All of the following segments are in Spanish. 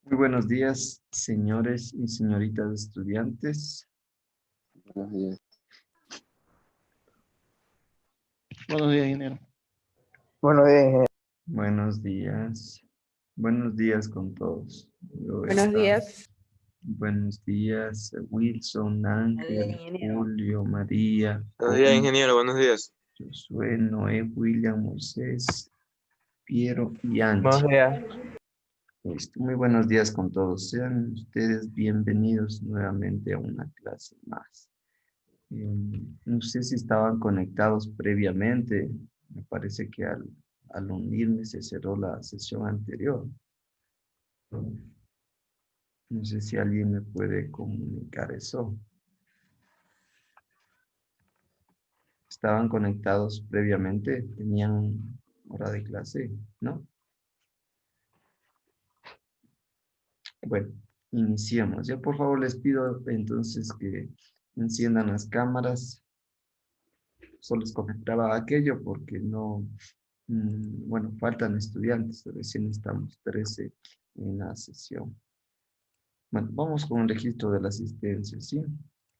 Muy buenos días, señores y señoritas estudiantes. Buenos días. Buenos días, ingeniero. Buenos días, ingeniero. Buenos días. Buenos días con todos. Buenos días. Buenos días, Wilson, Ángel, ingeniero. Julio, María, Buenos días, ingeniero. Buenos días. Josué, Noé, William, Moisés, Piero y Buenos Angie. días. Listo. Muy buenos días con todos. Sean ustedes bienvenidos nuevamente a una clase más. No sé si estaban conectados previamente. Me parece que al unirme se cerró la sesión anterior. No sé si alguien me puede comunicar eso. ¿Estaban conectados previamente? ¿Tenían hora de clase? ¿No? Bueno, iniciemos. Ya por favor les pido entonces que enciendan las cámaras. Solo les comentaba aquello porque no, bueno, faltan estudiantes. Recién estamos 13 en la sesión. Bueno, vamos con el registro de la asistencia, ¿sí?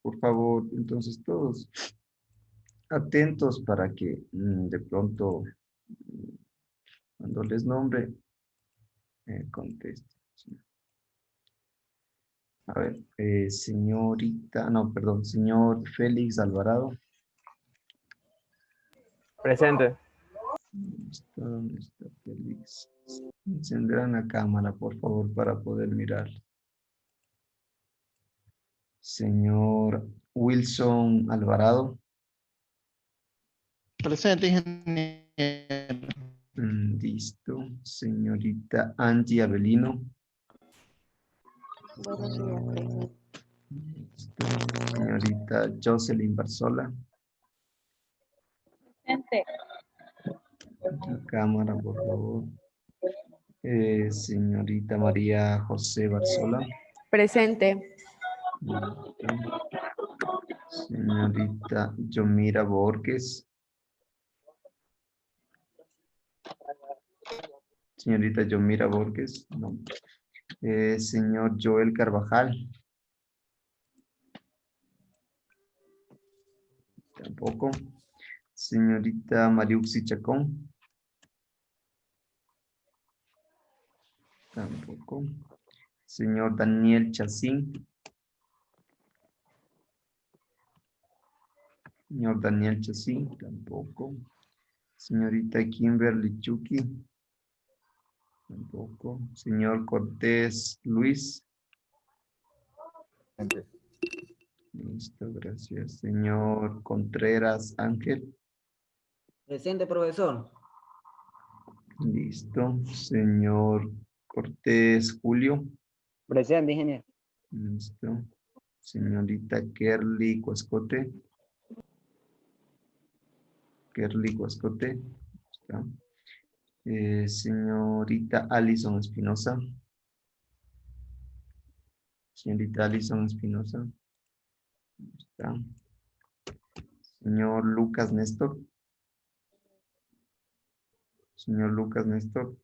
Por favor, entonces todos atentos para que de pronto, cuando les nombre, contesten. ¿Sí? A ver, señorita, no, perdón, señor Félix Alvarado. Presente. ¿Dónde está Félix? Encendrán la cámara, por favor, para poder mirar. Señor Wilson Alvarado. Presente, ingeniero. Listo. Señorita Angie Avelino. Buenos días. Listo. Señorita Jocelyn Barzola. Presente. La cámara, por favor. Señorita María José Barzola. Presente. Listo. Señorita Yomira Borges. Señorita Yomira Borges. No. Señor Joel Carvajal. Tampoco. Señorita Mariuxi Chacón. Tampoco. Señor Daniel Chacín. Señor Daniel Chacín. Tampoco. Señorita Kimberly Chucky. Tampoco. Señor Cortés Luis. Presente. Listo, gracias. Señor Contreras Ángel. Presente, profesor. Listo. Señor Cortés Julio. Presente, ingeniero. Listo. Señorita Kerly Cuascote. Kerly Cuascote. Está. Señorita Alison Espinosa. Señorita Alison Espinosa. Está. Señor Lucas Néstor. Señor Lucas Néstor.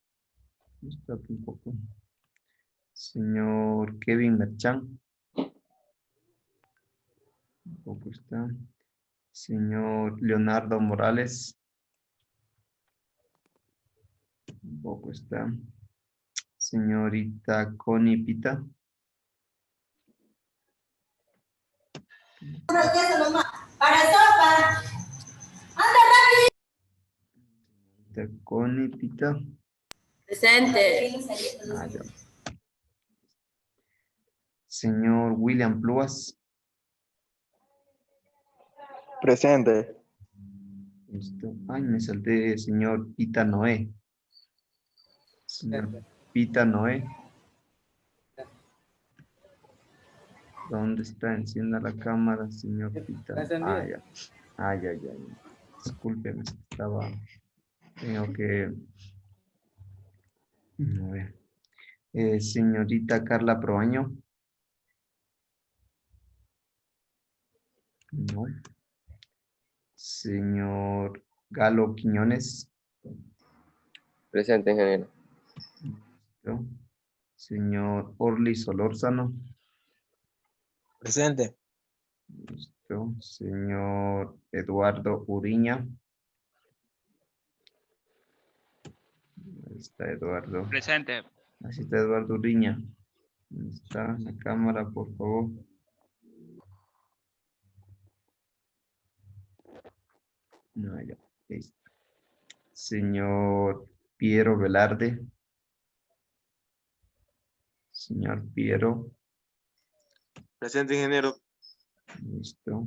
Está tampoco. Señor Kevin Merchan. Tampoco está. Señor Leonardo Morales. Tampoco está. Señorita Connie Pita. Señorita Connie Pita. Presente. Ya. Señor William Pluas. Presente. Listo. Ay, me salté, señor Pita Noé. Señor Pita Noé. ¿Dónde está? Encienda la cámara, señor Pita. Ah, ya. Ah, ya. Discúlpeme, estaba. Tengo que. A ver. Señorita Carla Proaño. No. Señor Galo Quiñones. Presente, ingeniero. ¿No? Señor Orly Solórzano. Presente. Listo. Señor Eduardo Uriña. Ahí está Eduardo. Presente. Así está Eduardo Uriña. Ahí está la cámara, por favor. No, ya. Ahí está. Señor Piero Velarde. Señor Piero. Presente, ingeniero. Listo.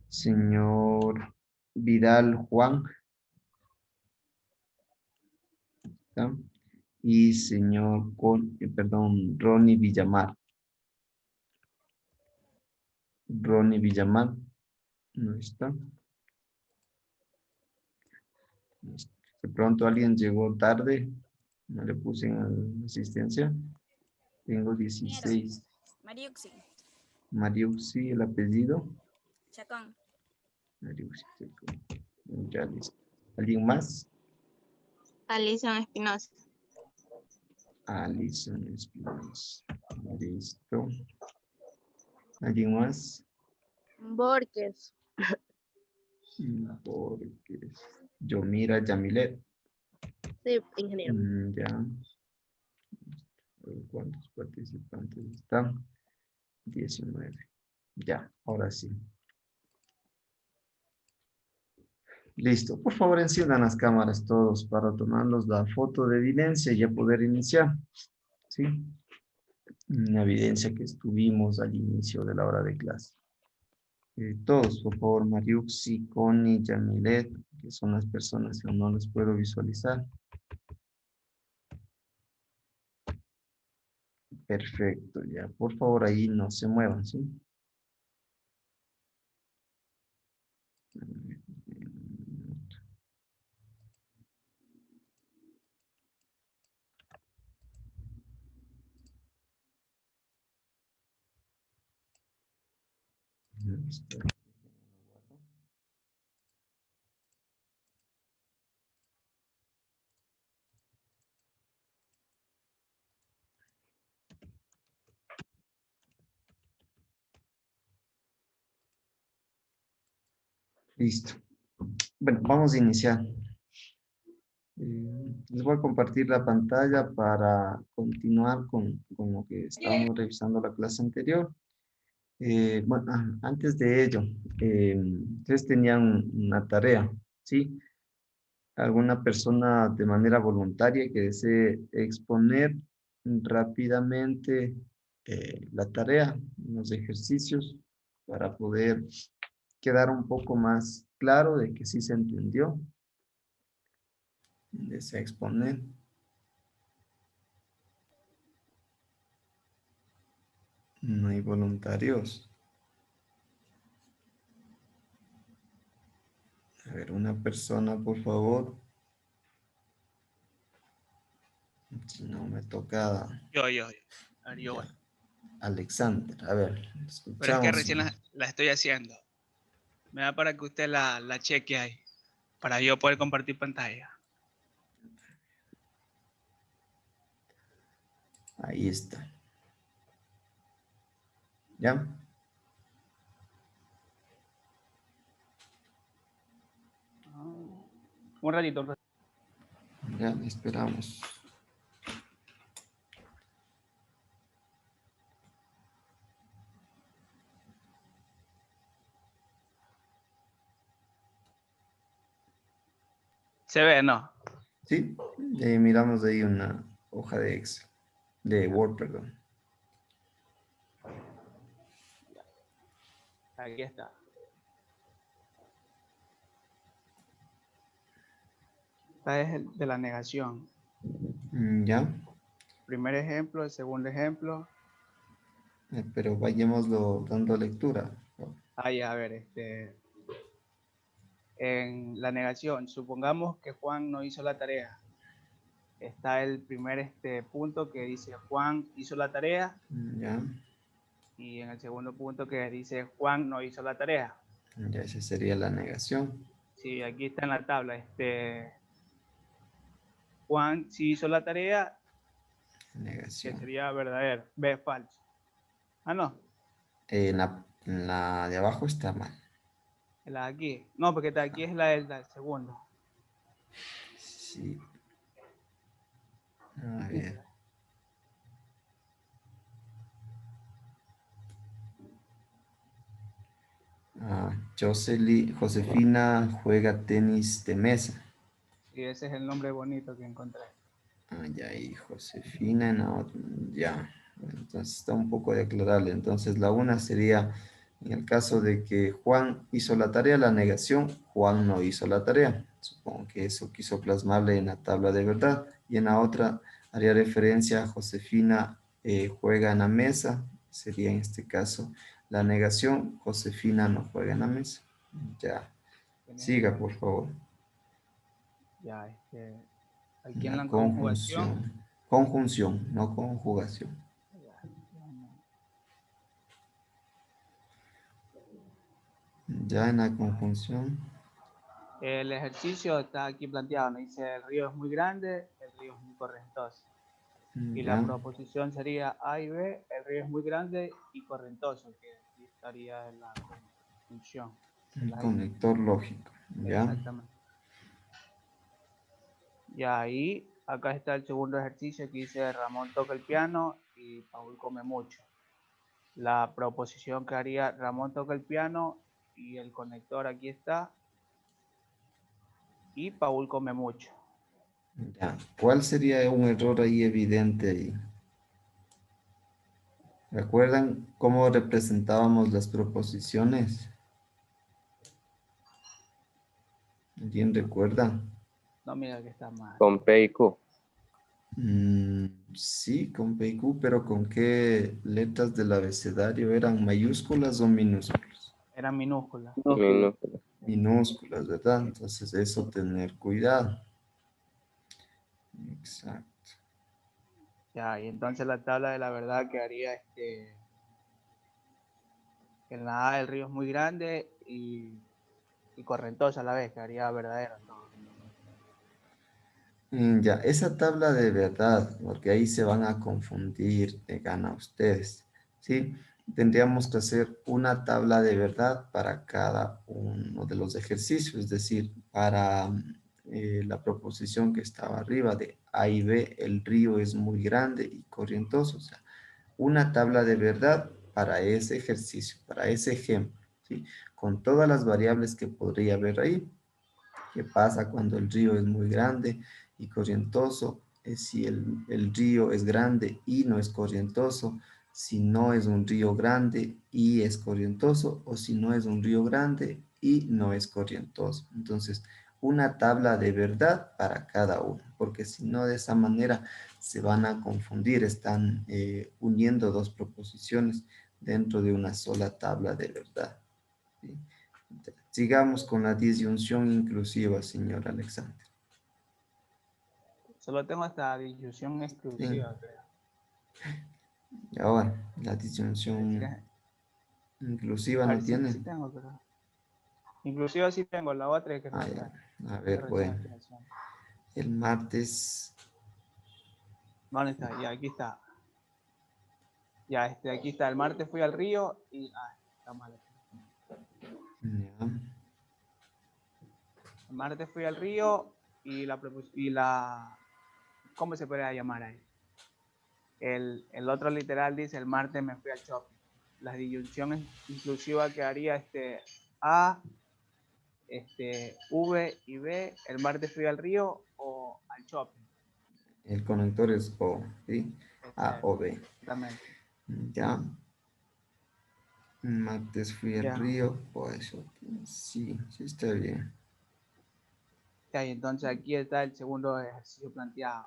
Señor Vidal Juan. ¿Está? Y señor Ronnie Villamar. Ronnie Villamar. No está. Listo. De pronto alguien llegó tarde. No le puse en asistencia. Tengo 16. Mariuxi, Mariuxi, el apellido. Chacón. Mariuxi. Ya listo. ¿Alguien más? Alison Espinosa. Alison Espinosa. Listo. ¿Alguien más? Borges. Porque Yomira Yamilet. Sí, ingeniero. Ya. ¿Cuántos participantes están? 19. Ya, ahora sí. Listo. Por favor, enciendan las cámaras todos para tomarnos la foto de evidencia y ya poder iniciar. ¿Sí? Una evidencia que estuvimos al inicio de la hora de clase. Todos, por favor, Mariuxi, Connie, Yamilet, que son las personas que no les puedo visualizar. Perfecto, ya. Por favor, ahí no se muevan, ¿sí? Listo. Listo. Bueno, vamos a iniciar. Les voy a compartir la pantalla para continuar con lo que estábamos revisando la clase anterior. Bueno, antes de ello, ustedes tenían una tarea, ¿sí? Alguna persona de manera voluntaria que desee exponer rápidamente la tarea, los ejercicios, para poder quedar un poco más claro de que sí se entendió. Desea exponer. No hay voluntarios. A ver, una persona, por favor. Si no me toca. Yo. A ver, yo voy. Alexander, a ver, Pero es que escuchamos. recién la estoy haciendo. Me da para que usted la cheque ahí. Para yo poder compartir pantalla. Ahí está. ¿Ya? Un ratito. Ya, esperamos. Se ve, ¿no? Sí, miramos ahí una hoja de Excel, de Word, perdón. Aquí está. Esta es el de la negación. Ya, Primer ejemplo, el segundo ejemplo. pero vayámoslo dando lectura. Ahí, a ver, en la negación, supongamos que Juan no hizo la tarea. Está el primer punto que dice Juan hizo la tarea. Ya, Y en el segundo punto que dice Juan no hizo la tarea. ya esa sería la negación. Sí, aquí está en la tabla. Juan sí hizo la tarea que Negación. sería verdadero. B es falso. Ah, no, En la de abajo está mal. la de aquí. No, porque esta de aquí es la del segundo. Sí. A ver. Josefina juega tenis de mesa. Y ese es el nombre bonito que encontré. Ya, y Josefina en la otra. Ya. Entonces está un poco de aclararle. Entonces la una sería, en el caso de que Juan hizo la tarea, la negación, Juan no hizo la tarea. Supongo que eso quiso plasmarle en la tabla de verdad. Y en la otra haría referencia a Josefina juega en la mesa. Sería en este caso la negación, Josefina no juega en la mesa. Ya. Siga, por favor. Ya, aquí en La la conjugación. conjunción. Conjunción, no conjugación. Ya en la conjunción. El ejercicio está aquí planteado. Me dice, el río es muy grande, el río es muy correntoso. Y la Ya. proposición sería A y B, el río es muy grande y correntoso, que aquí estaría en la conjunción. Un conector lógico. Ya. Exactamente. Y ahí, acá está el segundo ejercicio que dice Ramón toca el piano y Paul come mucho. La proposición que haría Ramón toca el piano y el conector aquí está. Y Paul come mucho. Ya. ¿Cuál sería un error ahí evidente ahí? ¿Recuerdan cómo representábamos las proposiciones? ¿Alguien recuerda? No, mira que está mal. Con P y Q. Sí, con P y Q, pero ¿con qué letras del abecedario eran mayúsculas o minúsculas? Eran minúsculas. Minúscula. Minúsculas, ¿verdad? Entonces eso tener cuidado. Exacto. Ya, y entonces la tabla de la verdad quedaría en la A el río es muy grande y correntoso a la vez, quedaría verdadero todo. Ya, esa tabla de verdad, porque ahí se van a confundir, de gana ustedes, ¿sí? Tendríamos que hacer una tabla de verdad para cada uno de los ejercicios, es decir, para la proposición que estaba arriba de A y B, el río es muy grande y corrientoso, o sea, una tabla de verdad para ese ejercicio, para ese ejemplo, ¿sí? Con todas las variables que podría haber ahí. ¿Qué pasa cuando el río es muy grande y corrientoso? Si el río es grande y no es corrientoso, si no es un río grande y es corrientoso, o si no es un río grande y no es corrientoso. Entonces, una tabla de verdad para cada uno, porque si no, de esa manera se van a confundir, están uniendo dos proposiciones dentro de una sola tabla de verdad. ¿Sí? Sigamos con la disyunción inclusiva, señor Alexander. Solo tengo esta disyunción Sí. exclusiva, creo. Y ahora, la disyunción inclusiva A no ver, sí, tiene. sí tengo, pero... Inclusive sí tengo, la otra es que no está. A ver, bueno. El martes. ¿Dónde está? Ya, aquí está. Ya, aquí está. El martes fui al río y... está mal aquí. Ya. El martes fui al río y la ¿cómo se podría llamar ahí? El otro literal dice, el martes me fui al shopping. La disyunción inclusiva que haría A, V y B, el martes fui al río o al shopping. El conector es O, ¿sí? A o B. Exactamente. Ya. Martes fui al Ya. río. Pues sí, sí está bien. Ya, y entonces aquí está el segundo ejercicio planteado.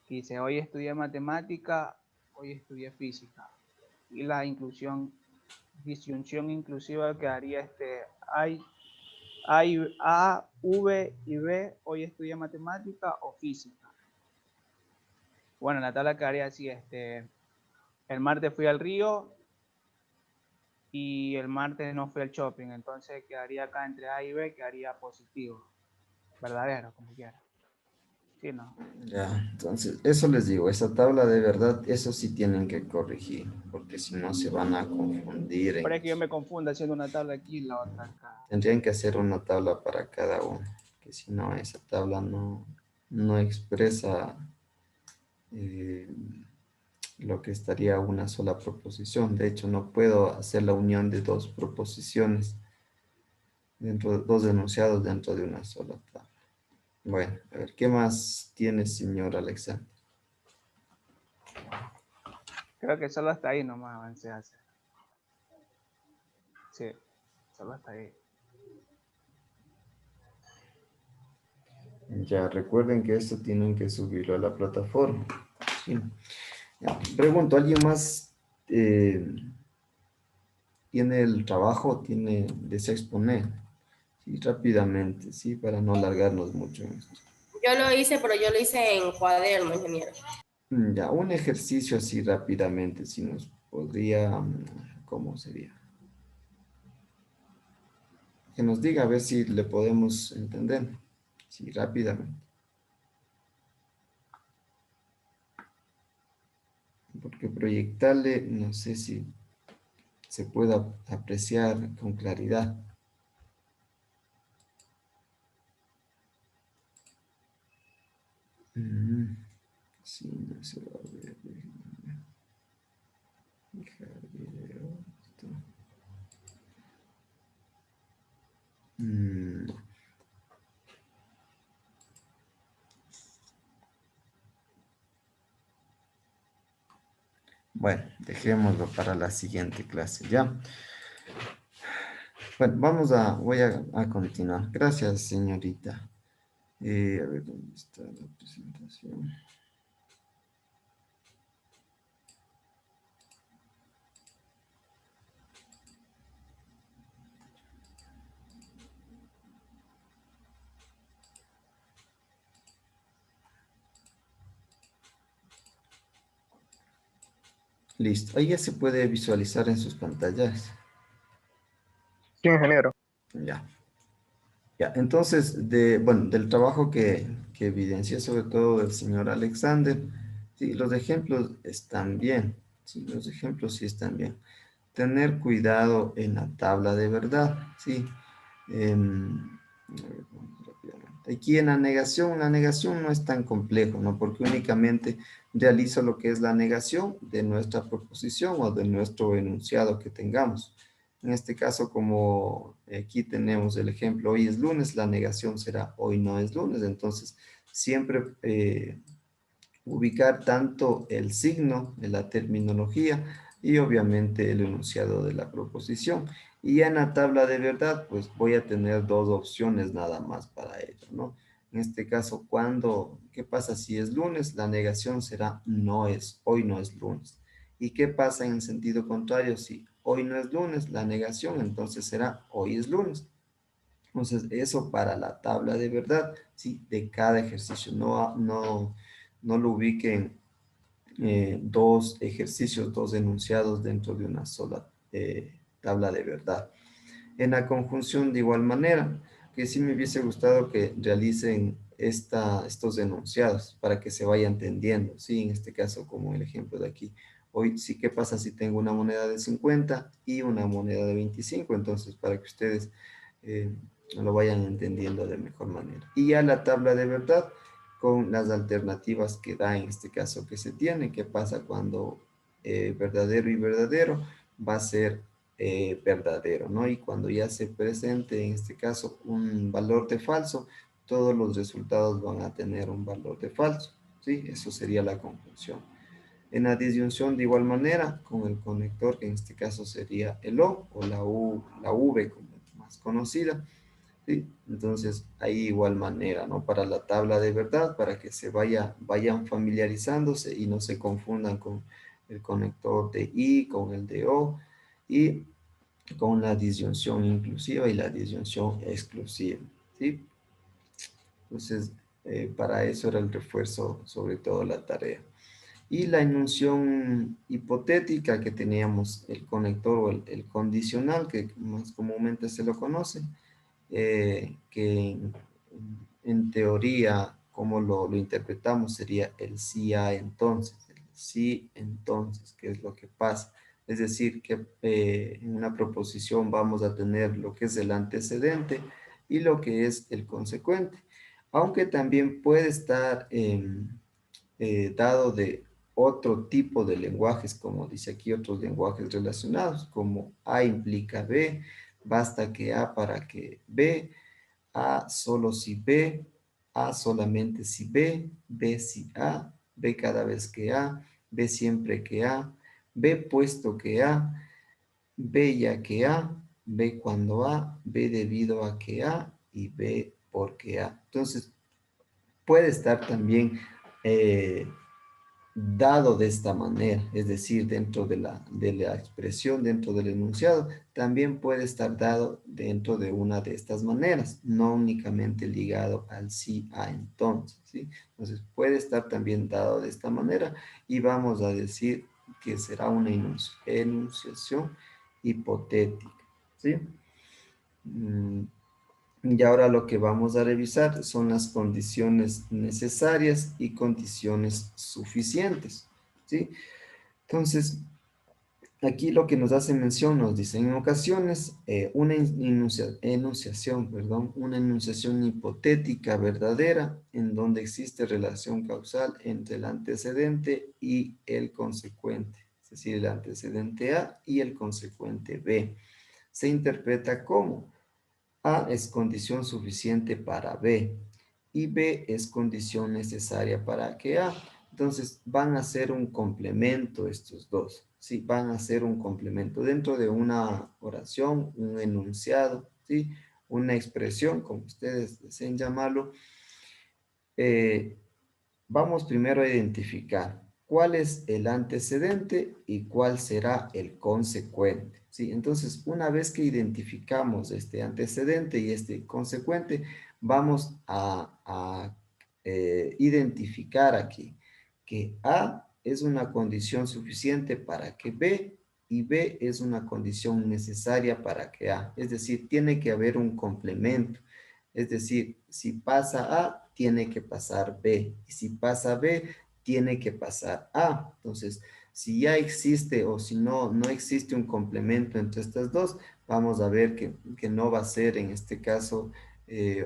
Que dice, hoy estudié matemática, hoy estudié física. Y la disyunción inclusiva que haría A, V y B, hoy estudié matemática o física. Bueno, la tabla quedaría así, el martes fui al río y el martes no fui al shopping, entonces quedaría acá entre A y B, quedaría positivo, verdadero, como quiera. Sí, no. Ya, entonces, eso les digo, esa tabla de verdad, eso sí tienen que corregir, porque si no se van a confundir. Para que yo me confunda haciendo una tabla aquí y la otra acá. Tendrían que hacer una tabla para cada uno, que si no, esa tabla no expresa lo que estaría una sola proposición. De hecho, no puedo hacer la unión de dos proposiciones, dos enunciados dentro de una sola tabla. Bueno, a ver, ¿qué más tiene, señor Alexander? Creo que solo hasta ahí nomás avancé a hacer. Sí, solo hasta ahí. Ya recuerden que esto tienen que subirlo a la plataforma. Sí. Ya, pregunto, ¿alguien más tiene el trabajo, desea exponer? Sí, rápidamente, sí, para no alargarnos mucho en esto. Yo lo hice, pero yo lo hice en cuaderno, ingeniero. Ya, un ejercicio así rápidamente, si nos podría, ¿cómo sería? Que nos diga a ver si le podemos entender. Sí, rápidamente. Porque proyectarle, no sé si se pueda apreciar con claridad. Sí, no se va a ver. Déjenme fijar video. Esto. Bueno, dejémoslo para la siguiente clase, ¿ya? Bueno, voy a continuar. Gracias, señorita. A ver, ¿dónde está la presentación? Listo. Ahí ya se puede visualizar en sus pantallas. Sí, ingeniero. Ya. Ya, entonces, del trabajo que evidencia sobre todo el señor Alexander, sí, los ejemplos están bien. Sí, los ejemplos sí están bien. Tener cuidado en la tabla de verdad, sí. A ver, vamos rápidamente. Aquí en la negación no es tan complejo, ¿no? Porque únicamente realizo lo que es la negación de nuestra proposición o de nuestro enunciado que tengamos. En este caso, como aquí tenemos el ejemplo, hoy es lunes, la negación será hoy no es lunes. Entonces, siempre ubicar tanto el signo de la terminología y obviamente el enunciado de la proposición. Y ya en la tabla de verdad, pues voy a tener dos opciones nada más para ello, ¿no? En este caso, ¿qué pasa si es lunes? La negación será hoy no es lunes. ¿Y qué pasa en sentido contrario? Si hoy no es lunes, la negación entonces será hoy es lunes. Entonces, eso para la tabla de verdad, sí, de cada ejercicio. No lo ubiquen dos ejercicios, dos enunciados dentro de una sola tabla de verdad. En la conjunción de igual manera, que sí me hubiese gustado que realicen estos enunciados para que se vaya entendiendo, ¿sí? En este caso, como el ejemplo de aquí. Hoy sí, ¿qué pasa si tengo una moneda de 50 y una moneda de 25? Entonces, para que ustedes lo vayan entendiendo de mejor manera. Y ya la tabla de verdad, con las alternativas que da en este caso que se tiene, qué pasa cuando verdadero y verdadero va a ser verdadero, ¿no? Y cuando ya se presente, en este caso, un valor de falso, todos los resultados van a tener un valor de falso, ¿sí? Eso sería la conjunción. En la disyunción, de igual manera, con el conector, que en este caso sería el O, o la V, como más conocida, ¿sí? Entonces, ahí igual manera, ¿no? Para la tabla de verdad, para que vayan familiarizándose y no se confundan con el conector de I, con el de O, y con la disyunción inclusiva y la disyunción exclusiva, ¿sí? Entonces, para eso era el refuerzo, sobre todo la tarea. Y la enunciación hipotética que teníamos, el conector o el condicional, que más comúnmente se lo conoce, que en teoría ¿cómo lo interpretamos? Sería el sí a entonces. El sí entonces, ¿qué es lo que pasa? Es decir, que en una proposición vamos a tener lo que es el antecedente y lo que es el consecuente. Aunque también puede estar dado de otro tipo de lenguajes, como dice aquí, otros lenguajes relacionados, como A implica B, basta que A para que B, A solo si B, A solamente si B, B si A, B cada vez que A, B siempre que A, B puesto que A, B ya que A, B cuando A, B debido a que A y B porque A. Entonces, puede estar también dado de esta manera, es decir, dentro de la expresión, dentro del enunciado, también puede estar dado dentro de una de estas maneras, no únicamente ligado al sí a entonces, ¿sí? Entonces, puede estar también dado de esta manera y vamos a decir que será una enunciación hipotética, ¿sí? Y ahora lo que vamos a revisar son las condiciones necesarias y condiciones suficientes, ¿sí? Entonces, aquí lo que nos hace mención nos dice, en ocasiones, una enunciación, perdón, una enunciación hipotética verdadera en donde existe relación causal entre el antecedente y el consecuente, es decir, el antecedente A y el consecuente B. Se interpreta como A es condición suficiente para B y B es condición necesaria para que A. Entonces van a ser un complemento estos dos, ¿sí? Van a ser un complemento dentro de una oración, un enunciado, ¿sí? Una expresión, como ustedes deseen llamarlo. Vamos primero a identificar cuál es el antecedente y cuál será el consecuente, ¿sí? Entonces, una vez que identificamos este antecedente y este consecuente, vamos a identificar aquí que A es una condición suficiente para que B y B es una condición necesaria para que A. Es decir, tiene que haber un complemento. Es decir, si pasa A, tiene que pasar B. Y si pasa B, tiene que pasar A. Entonces, si ya existe o si no existe un complemento entre estas dos, vamos a ver que no va a ser en este caso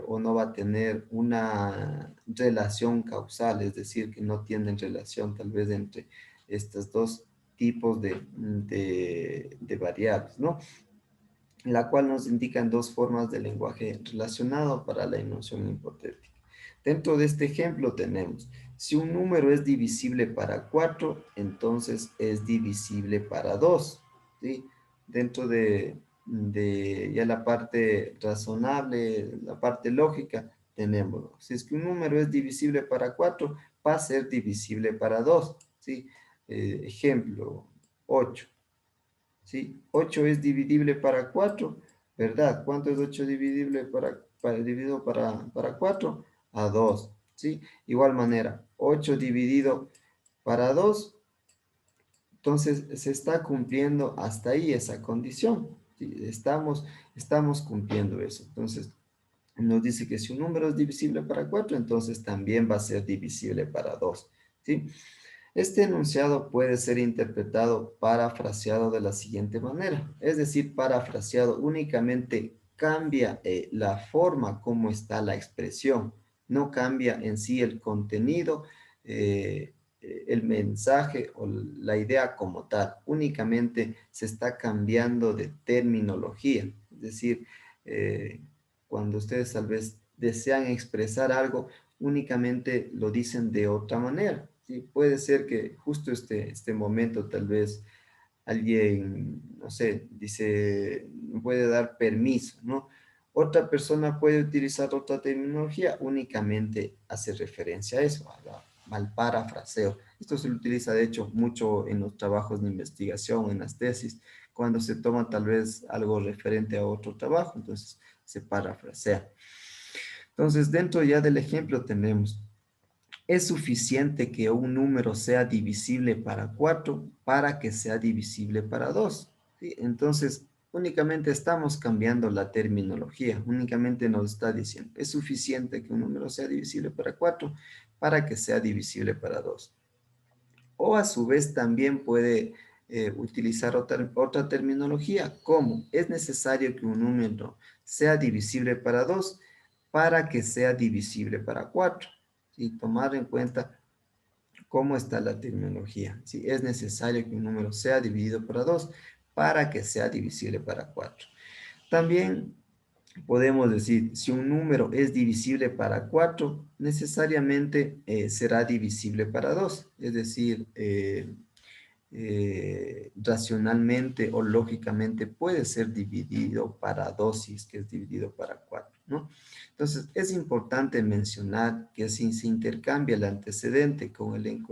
o no va a tener una relación causal, es decir, que no tienen relación tal vez entre estos dos tipos de variables, ¿no? La cual nos indican dos formas de lenguaje relacionado para la enunciación hipotética. Dentro de este ejemplo tenemos, si un número es divisible para 4, entonces es divisible para 2, ¿sí? Dentro de ya la parte razonable, la parte lógica, tenemos, si es que un número es divisible para 4, va a ser divisible para 2, ¿sí? Ejemplo, 8. ¿Sí? 8 es divisible para 4, ¿verdad? ¿Cuánto es 8 dividible dividido para 4? A 2, ¿sí? Igual manera, 8 dividido para 2, entonces se está cumpliendo hasta ahí esa condición, ¿sí? Estamos cumpliendo eso. Entonces, nos dice que si un número es divisible para 4, entonces también va a ser divisible para 2, ¿sí? Este enunciado puede ser interpretado parafraseado de la siguiente manera, es decir, parafraseado únicamente cambia la forma como está la expresión, no cambia en sí el contenido, el mensaje o la idea como tal, únicamente se está cambiando de terminología, es decir, cuando ustedes tal vez desean expresar algo, únicamente lo dicen de otra manera. Sí, puede ser que justo este momento tal vez alguien, no sé, dice, puede dar permiso, ¿no? Otra persona puede utilizar otra terminología, únicamente hace referencia a eso, al parafraseo. Esto se lo utiliza, de hecho, mucho en los trabajos de investigación, en las tesis, cuando se toma tal vez algo referente a otro trabajo, entonces se parafrasea. Entonces, dentro ya del ejemplo tenemos, es suficiente que un número sea divisible para 4 para que sea divisible para 2. ¿Sí? Entonces, Únicamente estamos cambiando la terminología. Únicamente nos está diciendo, es suficiente que un número sea divisible para 4 para que sea divisible para 2. O a su vez también puede utilizar otra terminología, como es necesario que un número sea divisible para 2 para que sea divisible para 4. ¿Sí? Tomar en cuenta cómo está la terminología. ¿Sí? Es necesario que un número sea dividido para 2 para que sea divisible para 4. También podemos decir, si un número es divisible para 4, necesariamente será divisible para 2. Es decir, racionalmente o lógicamente puede ser dividido para 2 si es que es dividido para 4, ¿no? Entonces, es importante mencionar que si se intercambia el antecedente con el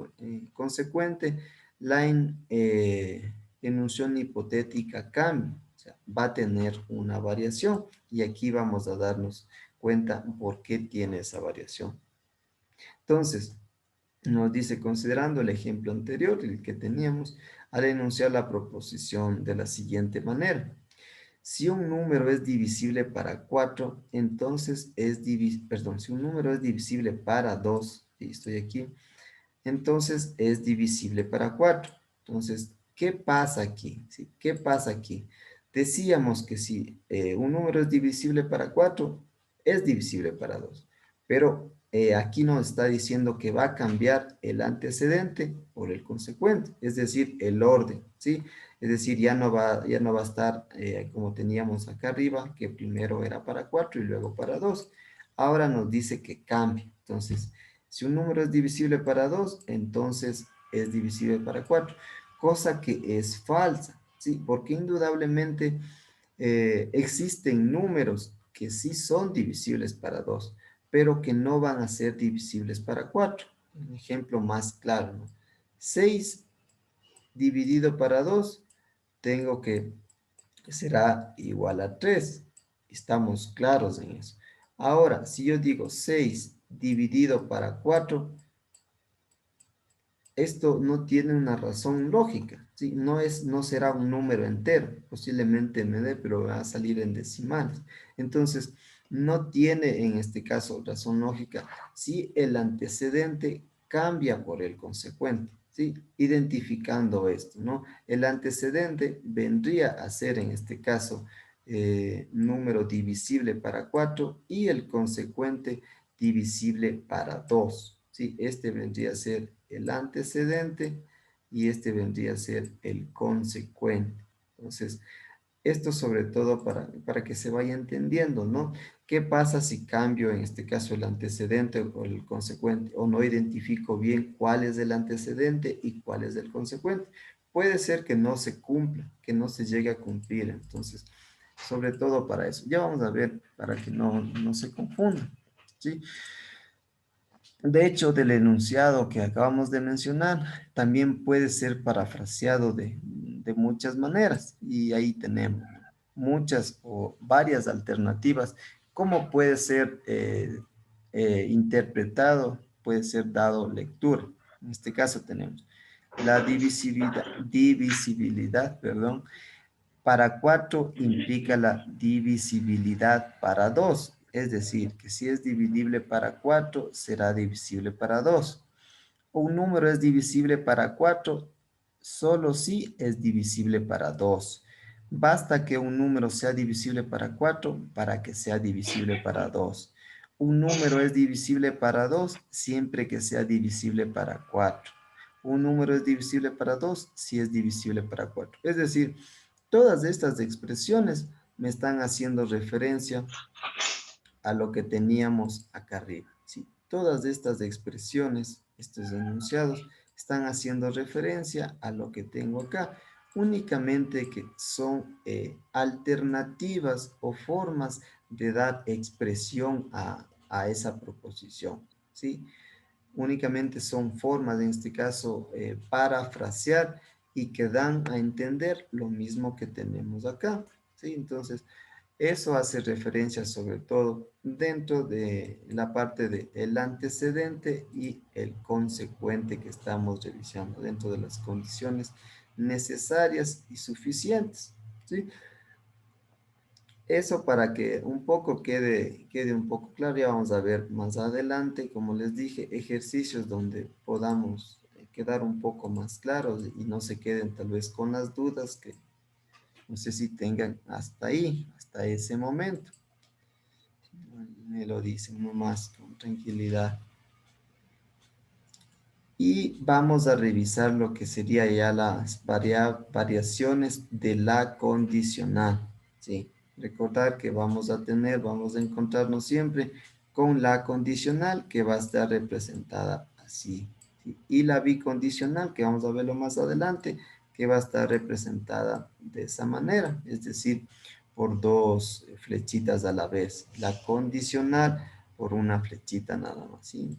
consecuente, la enunciación hipotética cambia, o sea, va a tener una variación y aquí vamos a darnos cuenta por qué tiene esa variación. Entonces, nos dice, considerando el ejemplo anterior, el que teníamos, al enunciar la proposición de la siguiente manera. Si un número es divisible para 4, entonces si un número es divisible para 2, y estoy aquí, entonces es divisible para 4. Entonces, ¿qué pasa aquí? ¿Sí? ¿Qué pasa aquí? Decíamos que si un número es divisible para 4, es divisible para 2. Pero aquí nos está diciendo que va a cambiar el antecedente por el consecuente, es decir, el orden, ¿sí? Es decir, ya no va a estar como teníamos acá arriba, que primero era para 4 y luego para 2. Ahora nos dice que cambie. Entonces, si un número es divisible para 2, entonces es divisible para 4, cosa que es falsa, ¿sí? Porque indudablemente existen números que sí son divisibles para 2, pero que no van a ser divisibles para 4. Un ejemplo más claro, ¿no? 6 dividido para 2, tengo que será igual a 3. Estamos claros en eso. Ahora, si yo digo 6 dividido para 4, esto no tiene una razón lógica, ¿sí? No será un número entero, posiblemente me dé, pero va a salir en decimales. Entonces, no tiene en este caso razón lógica si el antecedente cambia por el consecuente, ¿sí? Identificando esto, ¿no? El antecedente vendría a ser en este caso número divisible para 4 y el consecuente divisible para 2. ¿Sí? Este vendría a ser el antecedente y este vendría a ser el consecuente. Entonces, esto sobre todo para que se vaya entendiendo, ¿no? ¿Qué pasa si cambio en este caso el antecedente o el consecuente o no identifico bien cuál es el antecedente y cuál es el consecuente? Puede ser que no se cumpla, que no se llegue a cumplir. Entonces, sobre todo para eso. Ya vamos a ver para que no se confunda, ¿sí? De hecho, del enunciado que acabamos de mencionar, también puede ser parafraseado de muchas maneras. Y ahí tenemos muchas o varias alternativas. ¿Cómo puede ser interpretado? Puede ser dado lectura. En este caso tenemos la divisibilidad, perdón, para 4 implica la divisibilidad para 2. Es decir, que si es dividible para 4, será divisible para 2. Un número es divisible para 4 solo si es divisible para 2. Basta que un número sea divisible para 4 para que sea divisible para 2. Un número es divisible para 2 siempre que sea divisible para 4. Un número es divisible para 2 si es divisible para 4. Es decir, todas estas expresiones me están haciendo referencia a lo que teníamos acá arriba, ¿sí? Todas estas expresiones, estos enunciados, están haciendo referencia a lo que tengo acá, únicamente que son alternativas o formas de dar expresión a esa proposición, ¿sí? Únicamente son formas, en este caso, parafrasear y que dan a entender lo mismo que tenemos acá, ¿sí? Entonces, eso hace referencia sobre todo dentro de la parte del antecedente y el consecuente que estamos revisando, dentro de las condiciones necesarias y suficientes, ¿sí? eso para que un poco quede un poco claro, ya vamos a ver más adelante, como les dije, ejercicios donde podamos quedar un poco más claros y no se queden tal vez con las dudas que no sé si tengan hasta ahí, hasta ese momento. Me lo dicen nomás con tranquilidad. Y vamos a revisar lo que sería ya las variaciones de la condicional. ¿Sí? Recordar que vamos a encontrarnos siempre con la condicional que va a estar representada así. ¿Sí? Y la bicondicional, que vamos a verlo más adelante, que va a estar representada de esa manera. Es decir, por dos flechitas a la vez. La condicional por una flechita nada más. ¿Sí?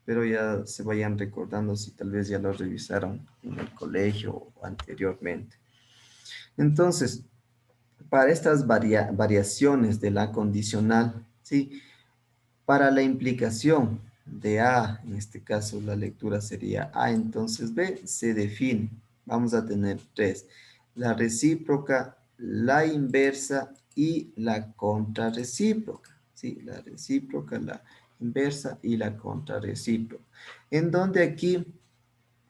Pero ya se vayan recordando si tal vez ya lo revisaron en el colegio o anteriormente. Entonces, para estas variaciones de la condicional, ¿sí? Para la implicación de A, en este caso la lectura sería A, entonces B, se define. Vamos a tener tres: la recíproca, la inversa y la contrarrecíproca. ¿Sí? La recíproca, la inversa y la contrarrecíproca. En donde aquí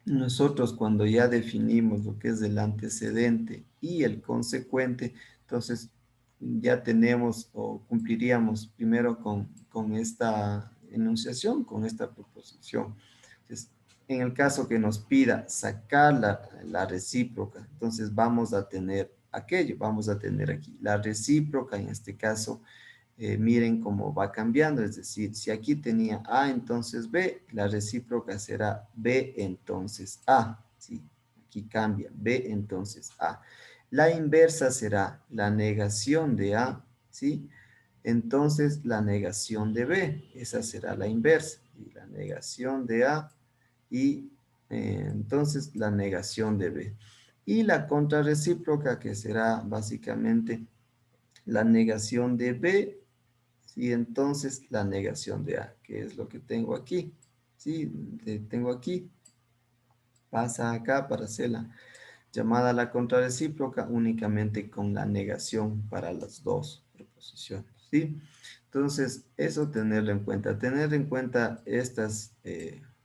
nosotros cuando ya definimos lo que es el antecedente y el consecuente, entonces ya tenemos o cumpliríamos primero con esta enunciación, con esta proposición. Entonces, en el caso que nos pida sacar la recíproca, entonces vamos a tener aquello, vamos a tener aquí la recíproca, en este caso miren cómo va cambiando, es decir, si aquí tenía A, entonces B, la recíproca será B, entonces A, ¿sí? Aquí cambia, B, entonces A. La inversa será la negación de A, ¿sí? Entonces, la negación de B, esa será la inversa, y la negación de A, y entonces la negación de B. Y la contrarrecíproca, que será básicamente la negación de B, y entonces la negación de A, que es lo que tengo aquí. ¿Sí? Tengo aquí. Pasa acá para hacer la llamada a la contrarrecíproca únicamente con la negación para las dos proposiciones. ¿Sí? Entonces, eso tenerlo en cuenta. Tener en cuenta estas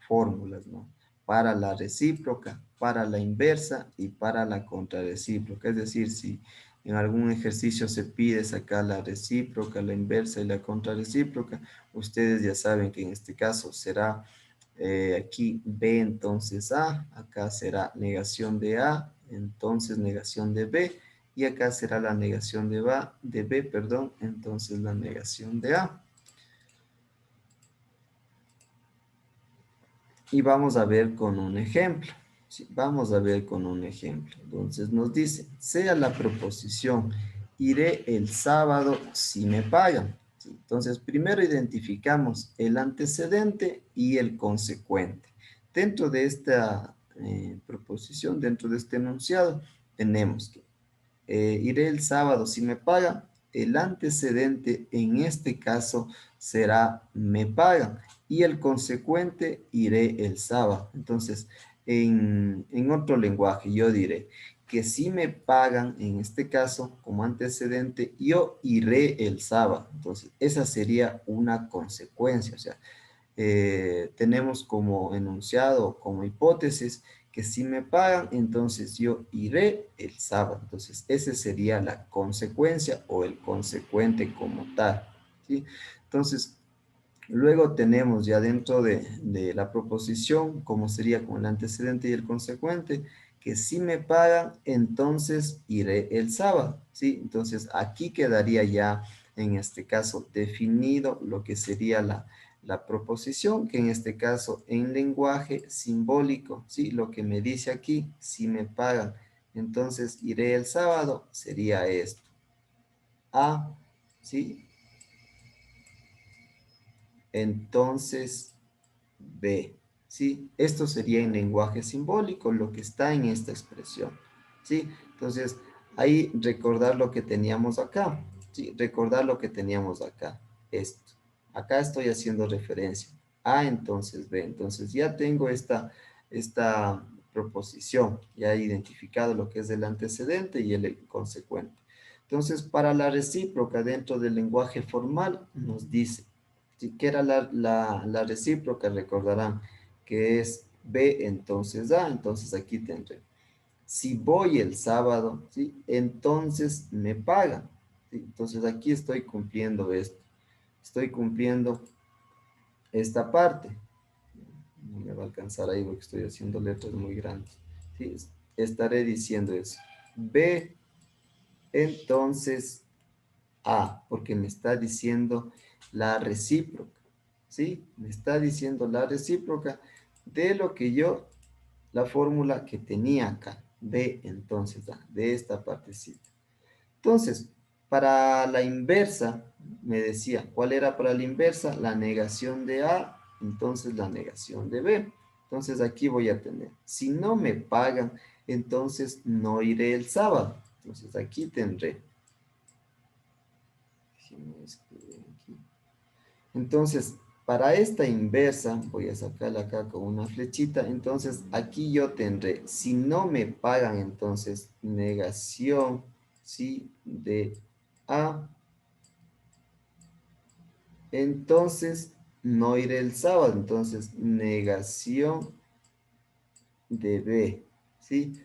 fórmulas, ¿no? Para la recíproca, para la inversa y para la contrarrecíproca. Es decir, si en algún ejercicio se pide sacar la recíproca, la inversa y la contrarrecíproca, ustedes ya saben que en este caso será aquí B, entonces A, acá será negación de A, entonces negación de B, y acá será la negación de B, perdón, entonces la negación de A. Y vamos a ver con un ejemplo. Sí, vamos a ver con un ejemplo. Entonces nos dice, sea la proposición, iré el sábado si me pagan. Sí, entonces primero identificamos el antecedente y el consecuente. Dentro de esta proposición, dentro de este enunciado, tenemos que iré el sábado si me pagan. El antecedente en este caso será me pagan y el consecuente iré el sábado. Entonces, en otro lenguaje yo diré que si me pagan, en este caso, como antecedente, yo iré el sábado. Entonces, esa sería una consecuencia. O sea, tenemos como enunciado, como hipótesis, que si me pagan, entonces yo iré el sábado. Entonces, esa sería la consecuencia o el consecuente como tal. ¿Sí? Entonces, luego tenemos ya dentro de la proposición, como sería con el antecedente y el consecuente, que si me pagan, entonces iré el sábado. ¿Sí? Entonces, aquí quedaría ya, en este caso, definido lo que sería la proposición, que en este caso en lenguaje simbólico, ¿sí? Lo que me dice aquí, si me pagan, entonces iré el sábado, sería esto. A, ¿sí? Entonces B, ¿sí? Esto sería en lenguaje simbólico, lo que está en esta expresión, ¿sí? Entonces, ahí recordar lo que teníamos acá, ¿sí? Recordar lo que teníamos acá, esto. Acá estoy haciendo referencia. A, entonces B. Entonces, ya tengo esta proposición, ya he identificado lo que es el antecedente y el consecuente. Entonces, para la recíproca dentro del lenguaje formal nos dice, si que era la recíproca, recordarán que es B, entonces A, entonces aquí tendré. Si voy el sábado, ¿sí? Entonces me pagan, ¿sí? Entonces aquí estoy cumpliendo esto. Estoy cumpliendo esta parte. No me va a alcanzar ahí porque estoy haciendo letras muy grandes. ¿Sí? Estaré diciendo eso. B, entonces A, porque me está diciendo la recíproca. ¿Sí? Me está diciendo la recíproca de lo que yo, la fórmula que tenía acá. B, entonces A, de esta partecita. Entonces, para la inversa, me decía, ¿cuál era para la inversa? La negación de A, entonces la negación de B. Entonces aquí voy a tener, si no me pagan, entonces no iré el sábado. Entonces aquí tendré. Déjenme escribir aquí. Entonces, para esta inversa, voy a sacarla acá con una flechita. Entonces, aquí yo tendré, si no me pagan, entonces, negación, ¿sí? De A. Entonces, no iré el sábado. Entonces, negación de B, ¿sí?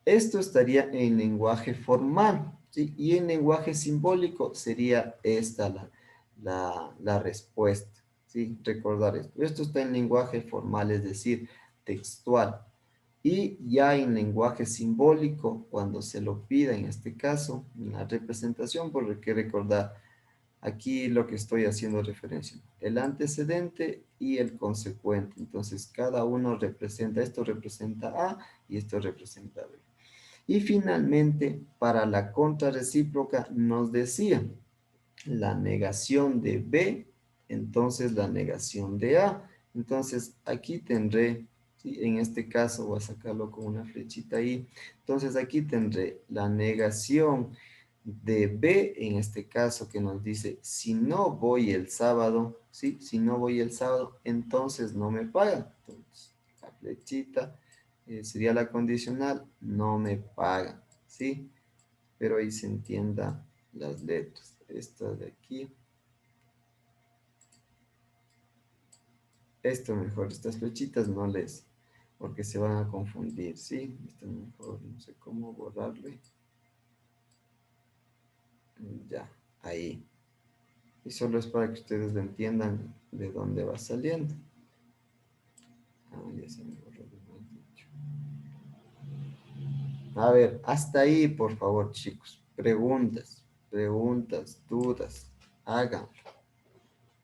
Esto estaría en lenguaje formal, ¿sí? Y en lenguaje simbólico sería esta la respuesta, ¿sí? Recordar esto. Esto está en lenguaje formal, es decir, textual. Y ya en lenguaje simbólico, cuando se lo pida, en este caso, en la representación, porque hay que recordar aquí lo que estoy haciendo referencia, el antecedente y el consecuente. Entonces, cada uno representa, esto representa A y esto representa B. Y finalmente, para la contrarrecíproca nos decía la negación de B, entonces la negación de A. Entonces, aquí tendré, ¿sí? En este caso voy a sacarlo con una flechita ahí. Entonces, aquí tendré la negación de B, en este caso que nos dice, si no voy el sábado, ¿sí? Si no voy el sábado, entonces no me pagan. Entonces, la flechita sería la condicional, no me pagan, ¿sí? Pero ahí se entienda las letras. Esta de aquí. Esto mejor, estas flechitas no les, porque se van a confundir, ¿sí? Esto mejor, no sé cómo borrarle. Ya, ahí. Y solo es para que ustedes lo entiendan de dónde va saliendo. Ah, ya se me borró, lo mal dicho. A ver, hasta ahí, por favor, chicos. Preguntas, dudas, hagan.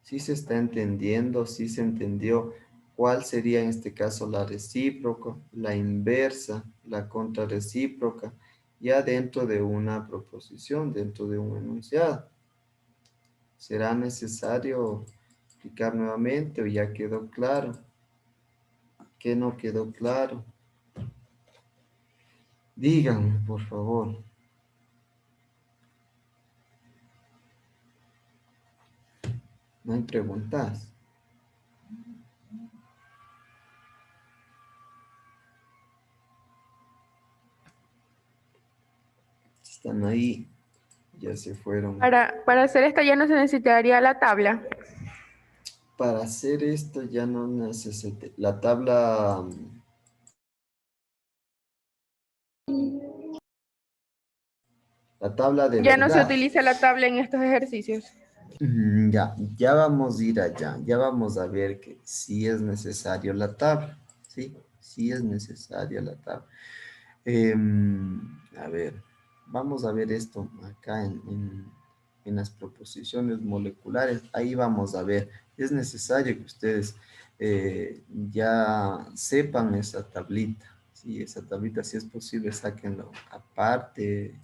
Si se está entendiendo, si se entendió cuál sería en este caso la recíproca, la inversa, la contrarrecíproca, ya dentro de una proposición, dentro de un enunciado. ¿Será necesario explicar nuevamente o ya quedó claro? ¿Qué no quedó claro? Díganme, por favor. No hay preguntas. Están ahí. Ya se fueron. Para hacer esto ya no se necesitaría la tabla. Para hacer esto ya no necesité. La tabla... La tabla de Ya no se verdad. utiliza la tabla en estos ejercicios. Ya vamos a ir allá. Ya vamos a ver que sí es necesario la tabla. ¿Sí? Sí es necesaria la tabla. A ver, vamos a ver esto acá en las proposiciones moleculares. Ahí vamos a ver. Es necesario que ustedes ya sepan esa tablita. Sí, esa tablita, si es posible, sáquenlo aparte,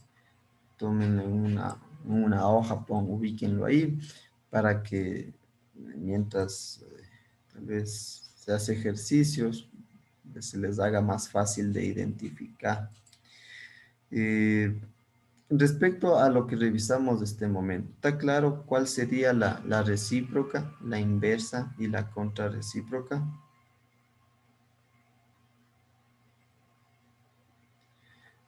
tómenlo en una hoja, ubíquenlo ahí, para que mientras tal vez se hace ejercicios, se les haga más fácil de identificar. Respecto a lo que revisamos de este momento, ¿está claro cuál sería la recíproca, la inversa y la contrarrecíproca?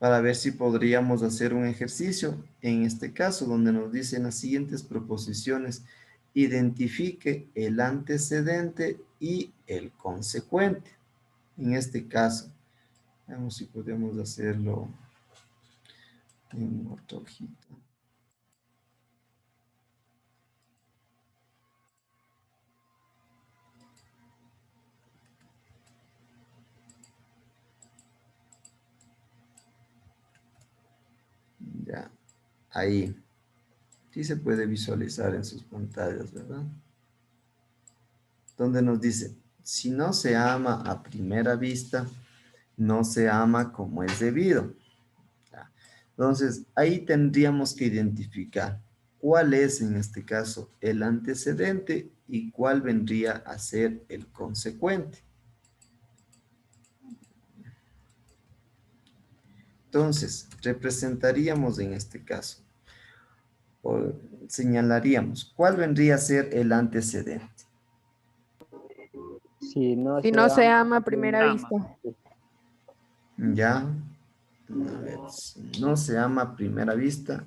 para ver si podríamos hacer un ejercicio, en este caso, donde nos dicen las siguientes proposiciones. Identifique el antecedente y el consecuente. En este caso, veamos si podemos hacerlo en otra hojita. Ya, ahí. Sí se puede visualizar en sus pantallas, ¿verdad? Donde nos dice, si no se ama a primera vista, no se ama como es debido. Ya. Entonces, ahí tendríamos que identificar cuál es en este caso el antecedente y cuál vendría a ser el consecuente. Entonces, representaríamos en este caso, o señalaríamos, ¿cuál vendría a ser el antecedente? Si no Si se no se ama ama a primera Ama. vista. Ya, a ver, si no se ama a primera vista,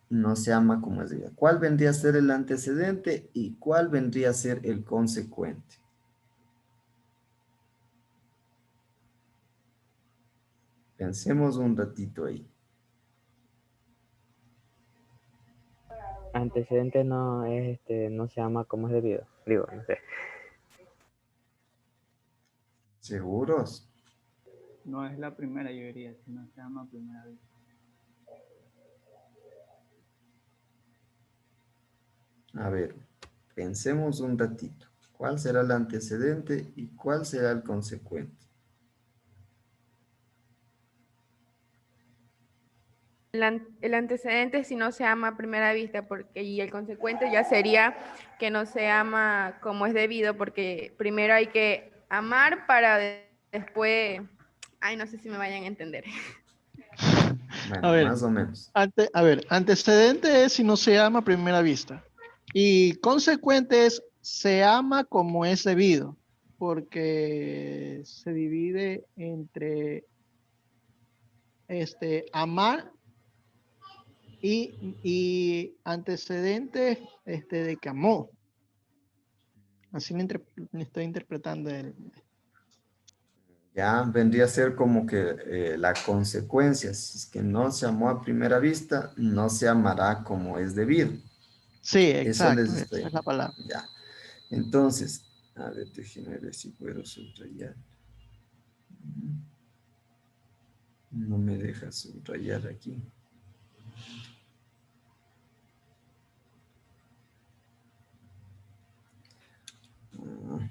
no se ama como es debido. ¿Cuál vendría a ser el antecedente y cuál vendría a ser el consecuente? Pensemos un ratito ahí. Antecedente no es no se llama como es debido. Digo, no sé. ¿Seguros? No es la primera, yo diría, si no se llama primera vez. A ver, pensemos un ratito. ¿Cuál será el antecedente y cuál será el consecuente? El antecedente si no se ama a primera vista, porque y el consecuente ya sería que no se ama como es debido, porque primero hay que amar para después, ay, no sé si me vayan a entender. Bueno, A ver, más o menos. a ver, antecedente es si no se ama a primera vista. Y consecuente es se ama como es debido, porque se divide entre amar y antecedentes de que amó. Así le estoy interpretando Ya vendría a ser como que la consecuencia, si es que no se amó a primera vista, no se amará como es debido. Sí, Eso les exacto, esa estoy. es la palabra. Ya. Entonces, a ver, déjenme ver si puedo subrayar. No me deja subrayar aquí. Ah.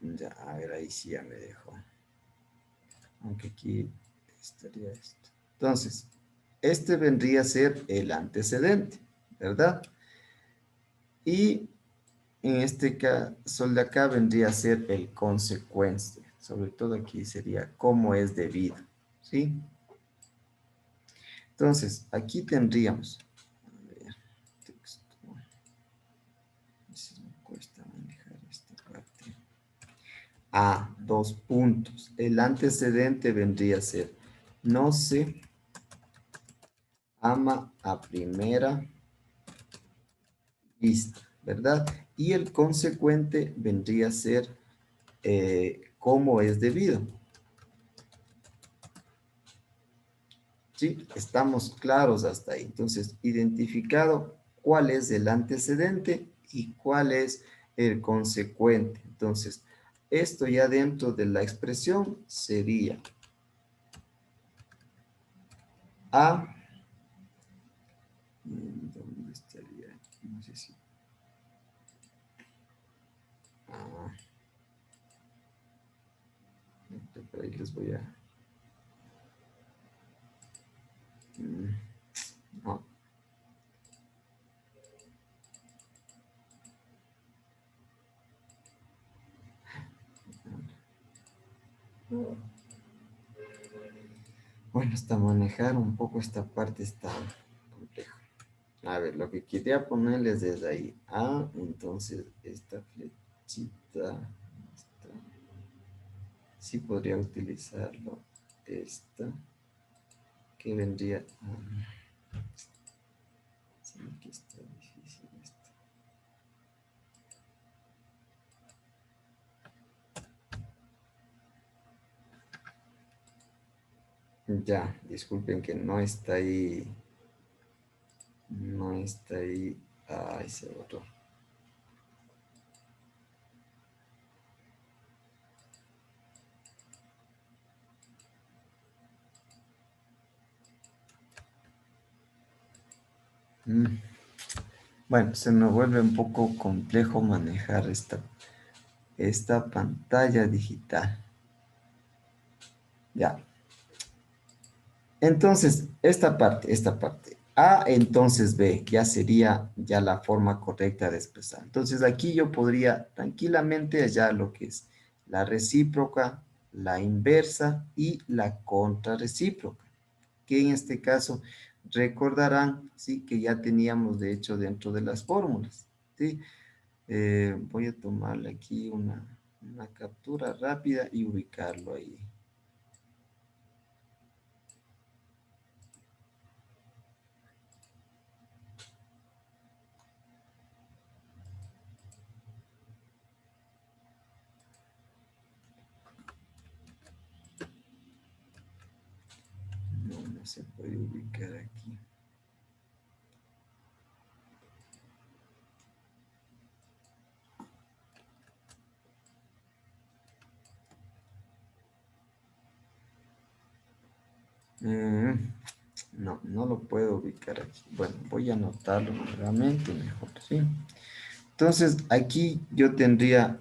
Ya, a ver, ahí sí ya me dejó. Aunque aquí estaría esto. Entonces, este vendría a ser el antecedente, ¿verdad? Y en este caso de acá vendría a ser el consecuente. Sobre todo aquí sería como es debido, ¿sí? Entonces, aquí tendríamos, a ver, texto. A veces me cuesta manejar esta parte. A, dos puntos. El antecedente vendría a ser, no se ama a primera vista, ¿verdad? Y el consecuente vendría a ser como es debido. ¿Sí? Estamos claros hasta ahí. Entonces, identificado cuál es el antecedente y cuál es el consecuente. Entonces, esto ya dentro de la expresión sería A. ¿Dónde estaría? No sé si. Por ahí les voy a. No. Bueno, hasta manejar un poco esta parte está complejo. A ver, lo que quería ponerles desde ahí. Entonces esta flechita. Sí podría utilizarlo. Esta. Que vendría sí, que está difícil esto. Ya, disculpen que no está ahí. No está ahí. Ay, se borró. Bueno, se me vuelve un poco complejo manejar esta pantalla digital. Ya. Entonces, esta parte. A, entonces B, ya sería ya la forma correcta de expresar. Entonces, aquí yo podría tranquilamente hallar lo que es la recíproca, la inversa y la contrarrecíproca, que en este caso recordarán, ¿sí? Que ya teníamos de hecho dentro de las fórmulas, ¿sí? Voy a tomarle aquí una captura rápida y ubicarlo ahí. No se puede ubicar aquí. No lo puedo ubicar aquí. Bueno, voy a anotarlo nuevamente mejor, ¿sí? Entonces, aquí yo tendría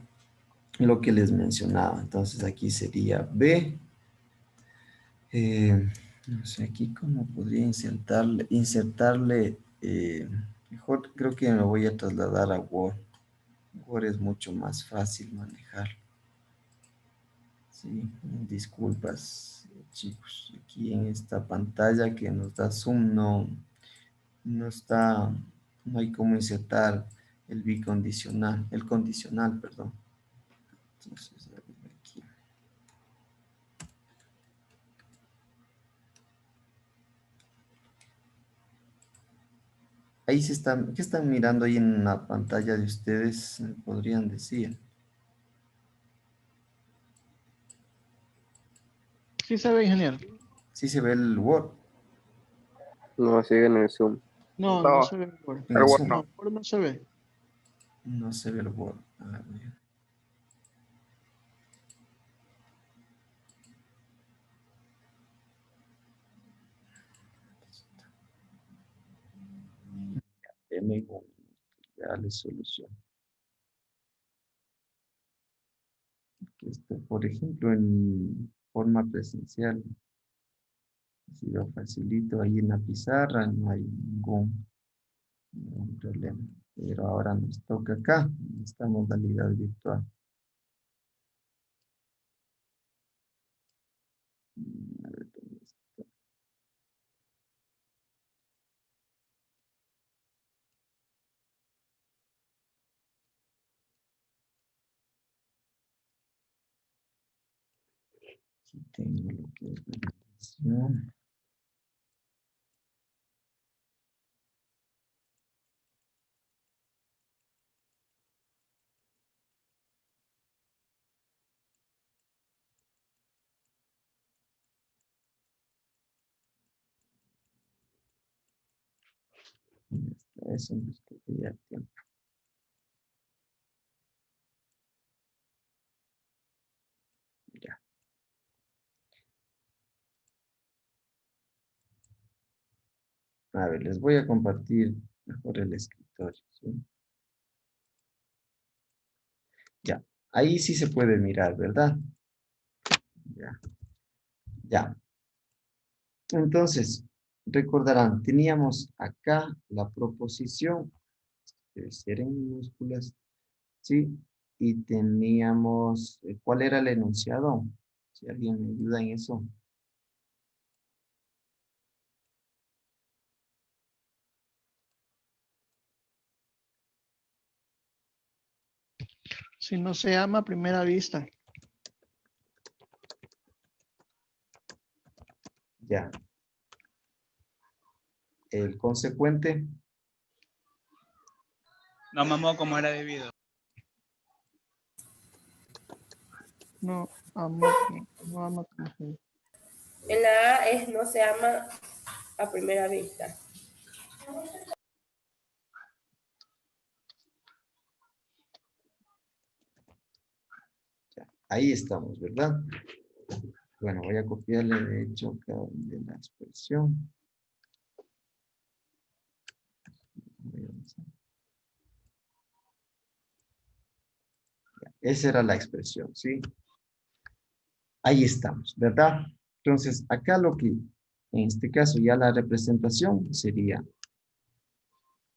lo que les mencionaba. Entonces, aquí sería B. No sé, aquí cómo podría insertarle mejor creo que me voy a trasladar a Word. Word es mucho más fácil manejar. Sí, disculpas, chicos. Aquí en esta pantalla que nos da Zoom no hay cómo insertar el bicondicional, el condicional, perdón. Entonces, a ver aquí. Ahí ¿qué están mirando ahí en la pantalla de ustedes? ¿Me podrían decir? Sí se ve, ingeniero. ¿Sí se ve el Word No, sigue en el Zoom. No, no No, se ve el Word. en el el Word Zoom? no. No, Word no se ve. No se ve el Word. A ver. Deme un momento, ya les soluciono. Esto, por ejemplo, en forma presencial, si lo facilito ahí en la pizarra, no hay ningún problema. Pero ahora nos toca acá, en esta modalidad virtual. A ver, ¿dónde está? Aquí tengo lo que es la edición. Ya está, eso nos quedaría tiempo. Ya. A ver, les voy a compartir mejor el escritorio, ¿sí? Ya, ahí sí se puede mirar, ¿verdad? Ya, ya. Entonces, recordarán, teníamos acá la proposición, debe ser en minúsculas, ¿sí? Y teníamos, ¿cuál era el enunciado? Si alguien me ayuda en eso. Si no se ama a primera vista. Ya. El consecuente. No mamó como era debido. No ama, no ama como se debe. En la A es no se ama a primera vista. Ya. Ahí estamos, ¿verdad? Bueno, voy a copiarle de hecho cada una de la expresión. Voy a avanzar. Ya, esa era la expresión, ¿sí? Ahí estamos, ¿verdad? Entonces, acá lo que, en este caso, ya la representación sería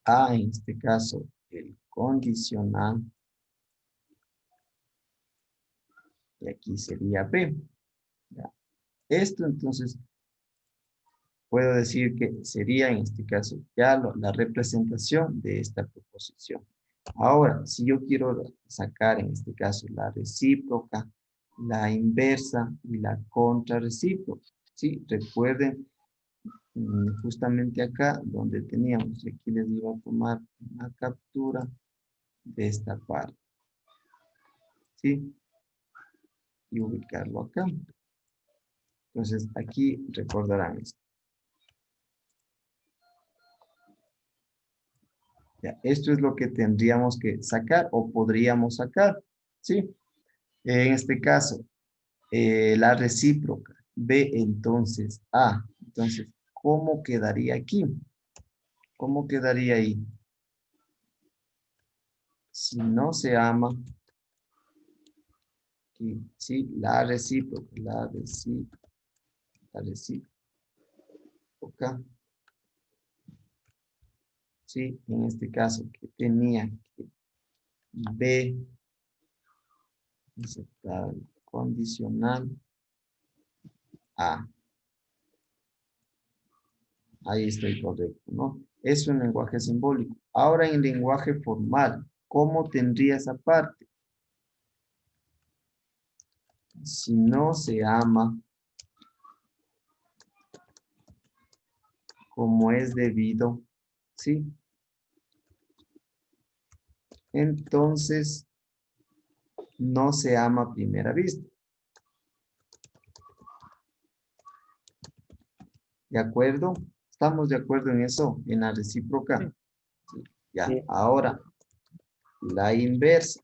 A, en este caso, el condicional. Y aquí sería B. ¿Ya? Esto, entonces, puedo decir que sería, en este caso, ya la representación de esta proposición. Ahora, si yo quiero sacar, en este caso, la recíproca, la inversa y la contrarrecíproca, ¿sí? Recuerden, justamente acá donde teníamos, aquí les iba a tomar una captura de esta parte, ¿sí? Y ubicarlo acá. Entonces, aquí recordarán esto. Ya, esto es lo que tendríamos que sacar o podríamos sacar, ¿sí? En este caso, la recíproca, B entonces A. Entonces, ¿cómo quedaría aquí? ¿Cómo quedaría ahí? Si no se ama, aquí, ¿sí? La recíproca, la recíproca, ¿sí? En este caso, que tenía que B aceptar condicional A. Ahí estoy correcto, ¿no? Es un lenguaje simbólico. Ahora en lenguaje formal, ¿cómo tendría esa parte? Si no se ama como es debido, ¿sí? Entonces, no se ama a primera vista. ¿De acuerdo? ¿Estamos de acuerdo en eso? En la recíproca. Sí. Ya, Sí. ahora, la inversa.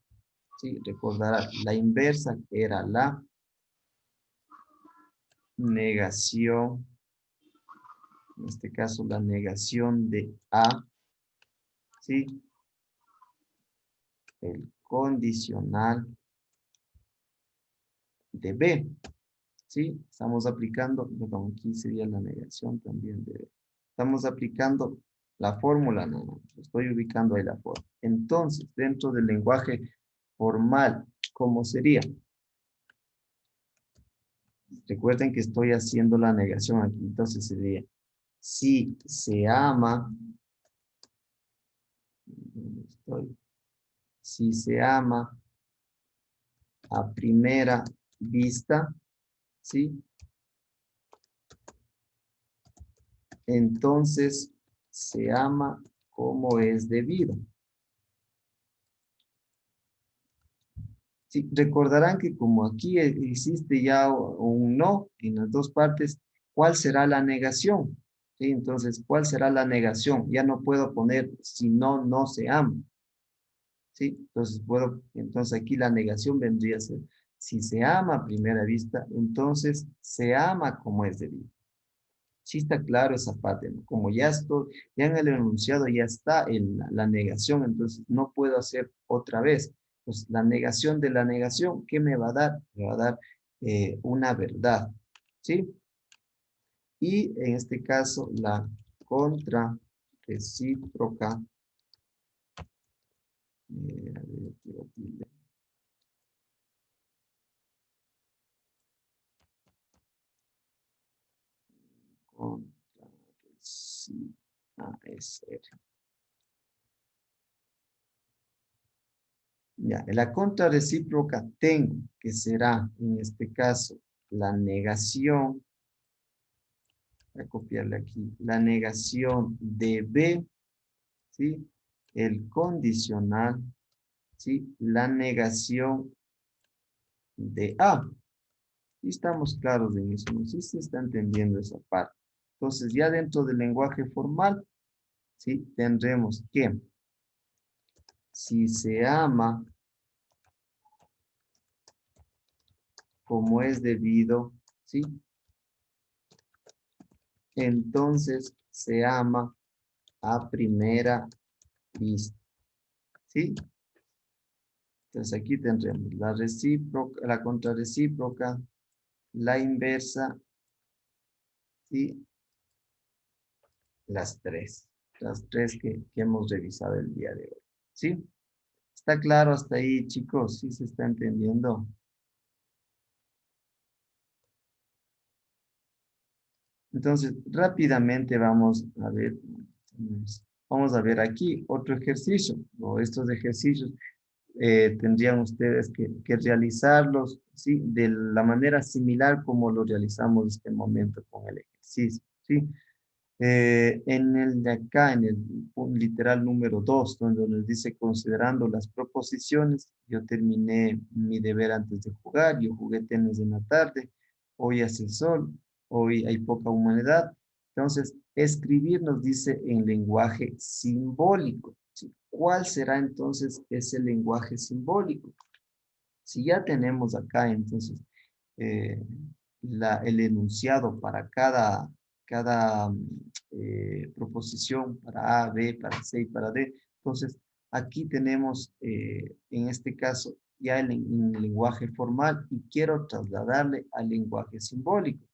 Sí, recordará, la inversa era la negación, en este caso la negación de A, ¿sí? El condicional de B, ¿sí? Estamos aplicando, perdón, aquí sería la negación también de B. Estamos aplicando la fórmula, no, estoy ubicando ahí la fórmula. Entonces, dentro del lenguaje formal, ¿cómo sería? Recuerden que estoy haciendo la negación aquí, entonces sería, si se ama, si se ama a primera vista, ¿sí? Entonces se ama como es debido. Sí, recordarán que como aquí existe ya un no en las dos partes, ¿cuál será la negación? ¿Sí? Entonces, ¿cuál será la negación? Ya no puedo poner si no, no se ama. ¿Sí? Entonces aquí la negación vendría a ser, si se ama a primera vista, entonces se ama como es debido. Sí está claro esa parte, ¿no? Como ya en el enunciado ya está la negación, entonces no puedo hacer otra vez. Pues la negación de la negación, ¿qué me va a dar? Me va a dar una verdad, ¿sí? Y en este caso, la contrarrecíproca, a ver, quiero tilde. Ya, en la contrarrecíproca tengo, que será en este caso la negación, voy a copiarle aquí, la negación de B, ¿sí? El condicional, ¿sí? La negación de A. Y estamos claros en eso, ¿no? Sí se está entendiendo esa parte. Entonces, ya dentro del lenguaje formal, ¿sí? Tendremos que si se ama como es debido, ¿sí? Entonces se ama a primera vista, ¿sí? Entonces aquí tendremos la recíproca, la contrarrecíproca, la inversa y las tres que hemos revisado el día de hoy, ¿sí? ¿Está claro hasta ahí, chicos? ¿Sí se está entendiendo? Entonces, rápidamente vamos a ver aquí otro ejercicio, o estos ejercicios tendrían ustedes que realizarlos, ¿sí? De la manera similar como lo realizamos en este momento con el ejercicio, ¿sí? En el de acá, en el literal número 2, donde nos dice considerando las proposiciones, yo terminé mi deber antes de jugar, yo jugué tenis en la tarde, hoy hace el sol, hoy hay poca humedad. Entonces, escribir nos dice en lenguaje simbólico, ¿sí? ¿Cuál será entonces ese lenguaje simbólico? Si ya tenemos acá entonces eh, el enunciado para cada proposición, para A, B, para C y para D. Entonces, aquí tenemos, en este caso, ya en el lenguaje formal y quiero trasladarle al lenguaje simbólico.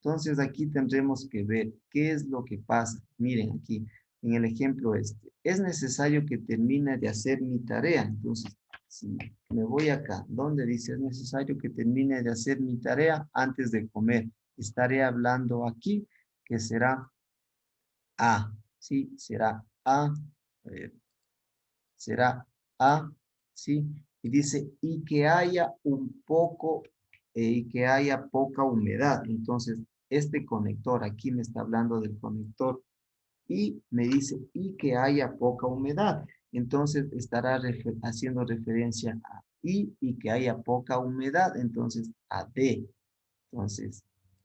Entonces, aquí tendremos que ver qué es lo que pasa. Miren aquí, en el ejemplo este, es necesario que termine de hacer mi tarea. Entonces, si me voy acá, donde dice es necesario que termine de hacer mi tarea antes de comer. Estaré hablando aquí que será A, ¿sí? Será A, será A, ¿sí? Y dice, y que haya un poco, y que haya poca humedad. Entonces, este conector, aquí me está hablando del conector, y me dice, y que haya poca humedad. Entonces, estará haciendo referencia a y que haya poca humedad. Entonces, a D. Entonces,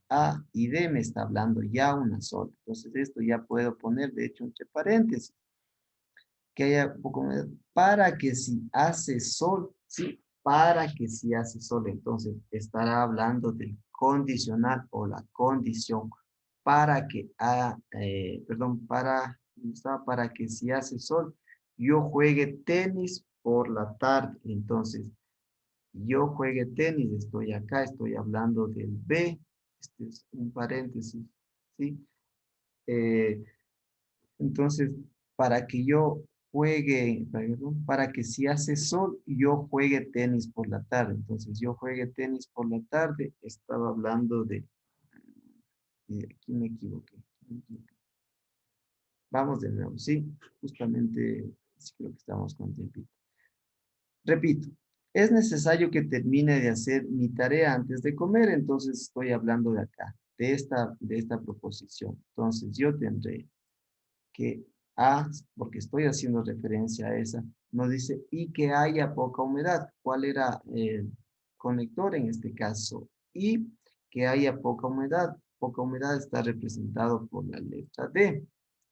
A y D me está hablando ya una sola. Entonces, esto ya puedo poner, de hecho, entre paréntesis. Que haya poco humedad. Para que si hace sol, sí, para que si hace sol. Entonces, estará hablando del condicional o la condición. Para que, para que si hace sol, yo juegue tenis por la tarde. Entonces, yo juegue tenis, estoy acá, estoy hablando del B. Este es un paréntesis, ¿sí? Entonces, para que yo juegue, para que si hace sol, yo juegue tenis por la tarde. Entonces, yo juegue tenis por la tarde, estaba hablando de, aquí me equivoqué. Vamos de nuevo, sí, justamente sí, creo que estamos con tiempito. Repito, es necesario que termine de hacer mi tarea antes de comer, entonces estoy hablando de acá, de esta proposición. Entonces, yo tendré que A, porque estoy haciendo referencia a esa, nos dice y que haya poca humedad. ¿Cuál era el conector en este caso? Y que haya poca humedad. Poca humedad está representado por la letra D.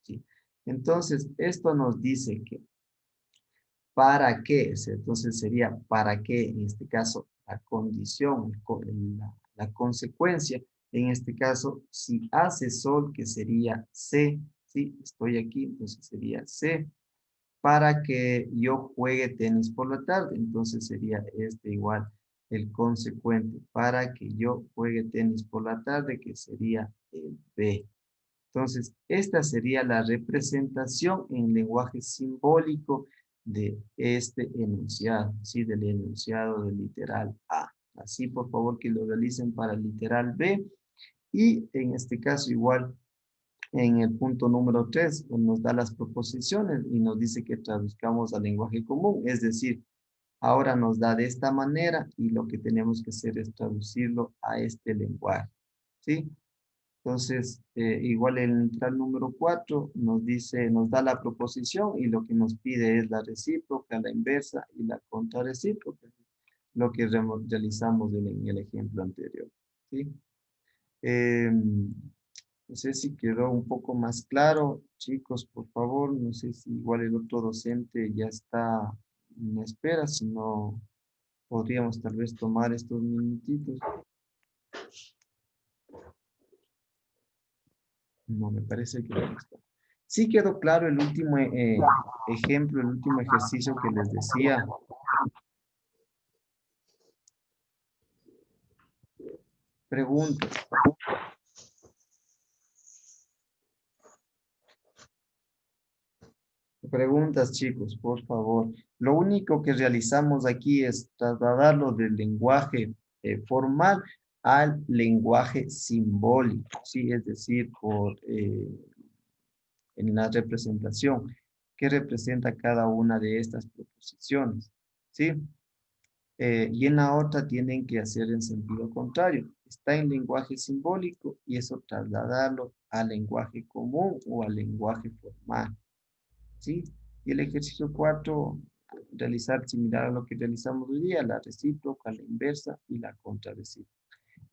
¿Sí? Entonces, esto nos dice que ¿para qué? Entonces sería ¿para qué? En este caso, la condición, la consecuencia. En este caso, si hace sol, que sería C, ¿sí? Estoy aquí, entonces sería C. Para que yo juegue tenis por la tarde, entonces sería este igual el consecuente. Para que yo juegue tenis por la tarde, que sería el B. Entonces, esta sería la representación en lenguaje simbólico de este enunciado, ¿sí? Del enunciado del literal A. Así, por favor, que lo realicen para el literal B. Y en este caso, igual, en el punto número 3, nos da las proposiciones y nos dice que traduzcamos al lenguaje común. Es decir, Ahora nos da de esta manera y lo que tenemos que hacer es traducirlo a este lenguaje, ¿sí? Entonces, igual el neutral número 4 nos dice, nos da la proposición y lo que nos pide es la recíproca, la inversa y la contrarrecíproca, lo que realizamos en el ejemplo anterior, ¿sí? No sé si quedó un poco más claro, chicos, por favor, no sé si igual el otro docente ya está en espera, si no podríamos tal vez tomar estos minutitos. No, me parece que no está. Sí quedó claro el último ejemplo, el último ejercicio que les decía. Preguntas. Preguntas, chicos, por favor. Lo único que realizamos aquí es trasladarlo del lenguaje formal al lenguaje simbólico, ¿sí? Es decir, en la representación, que representa cada una de estas proposiciones, ¿sí? Y en la otra tienen que hacer en sentido contrario. Está en lenguaje simbólico y eso trasladarlo al lenguaje común o al lenguaje formal, ¿sí? Y el ejercicio 4, realizar similar a lo que realizamos hoy día, la recíproca, la inversa y la contrarrecíproca.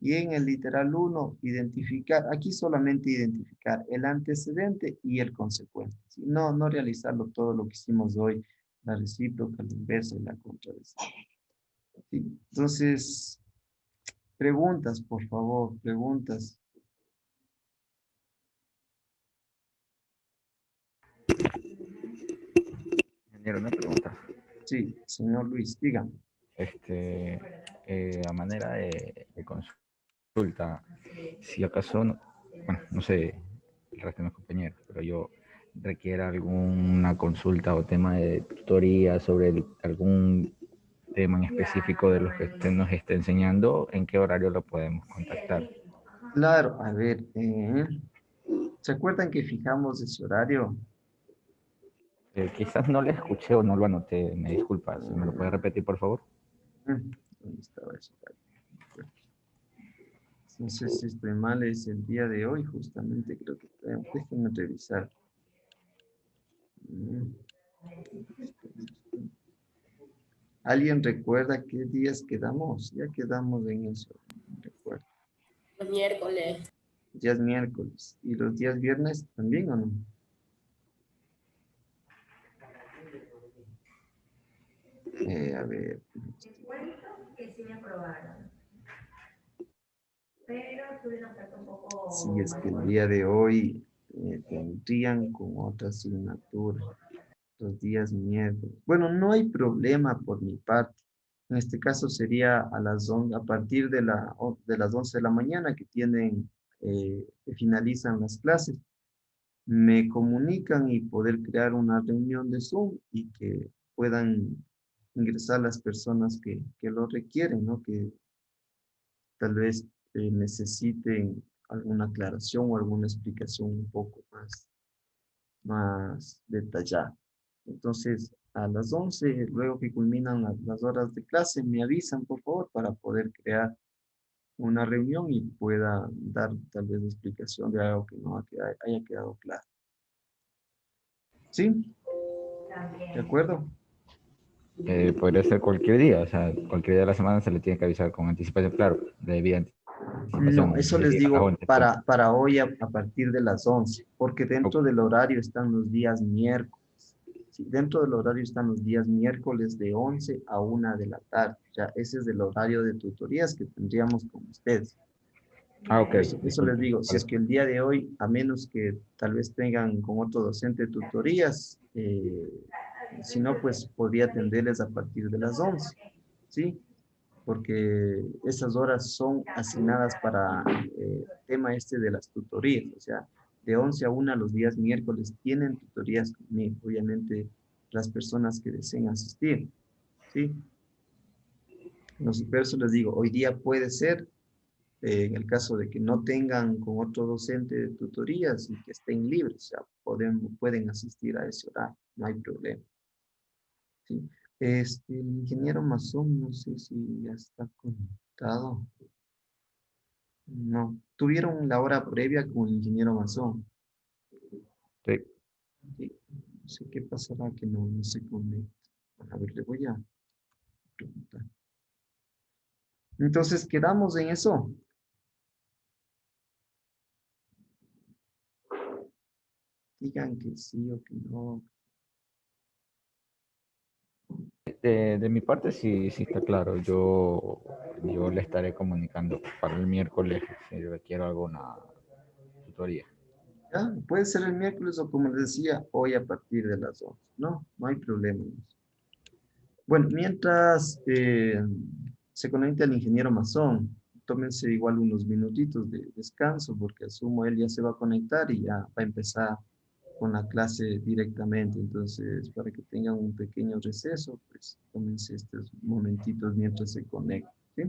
Y en el literal 1, identificar, aquí solamente identificar el antecedente y el consecuente, ¿sí? No realizarlo todo lo que hicimos hoy, la recíproca, la inversa y la contrarrecíproca. ¿Sí? Entonces, preguntas, por favor, preguntas. Ingeniero, una pregunta. Sí, señor Luis, dígame. A manera de consulta, si acaso, bueno, no sé el resto de mis compañeros, pero yo requiera alguna consulta o tema de tutoría sobre algún tema en específico de los que usted nos esté enseñando, ¿en qué horario lo podemos contactar? Claro, a ver, ¿se acuerdan que fijamos ese horario? Quizás no le escuché o no lo anoté, me disculpa, ¿me lo puede repetir, por favor? ¿Dónde estaba ese horario? No sé si estoy mal, es el día de hoy, justamente, creo que déjenme revisar. ¿Alguien recuerda qué días quedamos? Ya quedamos en eso, no recuerdo. Los miércoles. Días miércoles. ¿Y los días viernes también o no? A ver. Si es que el día de hoy tendrían con otra asignatura. Los días miércoles. Bueno, no hay problema por mi parte. En este caso sería a las 11, a partir de las 11 de la mañana que que finalizan las clases. Me comunican y poder crear una reunión de Zoom y que puedan ingresar las personas que lo requieren, ¿no? Que tal vez necesiten alguna aclaración o alguna explicación un poco más detallada. Entonces, a las 11, luego que culminan las horas de clase, me avisan, por favor, para poder crear una reunión y pueda dar tal vez explicación de algo que no haya quedado claro. ¿Sí? ¿De acuerdo? Podría ser cualquier día, o sea, cualquier día de la semana se le tiene que avisar con anticipación, claro, debida anticipación. No, eso les digo para hoy a partir de las 11, porque dentro del horario están los días miércoles. Sí, dentro del horario están los días miércoles de 11 a 1 de la tarde. Ya ese es el horario de tutorías que tendríamos con ustedes. Ok. Eso les digo, si es que el día de hoy, a menos que tal vez tengan con otro docente tutorías, si no, pues podría atenderles a partir de las 11, ¿sí? Porque esas horas son asignadas para el tema este de las tutorías, o sea, de 11 a 1 los días miércoles tienen tutorías conmigo, obviamente las personas que deseen asistir, ¿sí? Por eso les digo, hoy día puede ser, en el caso de que no tengan con otro docente de tutorías y que estén libres, o sea, pueden asistir a ese horario, no hay problema. ¿Sí? El ingeniero masón, no sé si ya está conectado. No, tuvieron la hora previa con el ingeniero masón. Sí. Sí, no sé qué pasará que no se conecta. A ver, le voy a preguntar. Entonces, quedamos en eso. Digan que sí o que no. De mi parte sí, sí está claro. Yo le estaré comunicando para el miércoles si requiero alguna tutoría. Ya, puede ser el miércoles o como les decía, hoy a partir de las 11. No, no hay problema. Bueno, mientras se conecta el ingeniero masón, tómense igual unos minutitos de descanso porque asumo él ya se va a conectar y ya va a empezar con la clase directamente. Entonces, para que tengan un pequeño receso, pues tómense estos momentitos mientras se conecta. ¿Sí?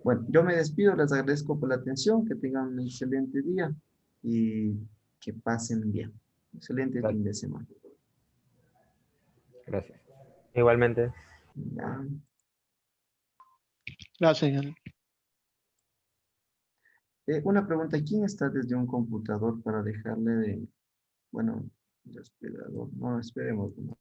Bueno, yo me despido, les agradezco por la atención, que tengan un excelente día y que pasen bien. Excelente fin de semana. Gracias. Igualmente. Ya. Gracias, ingeniero. Una pregunta, ¿quién está desde un computador para dejarle de, bueno, de hospedador? No, esperemos. No.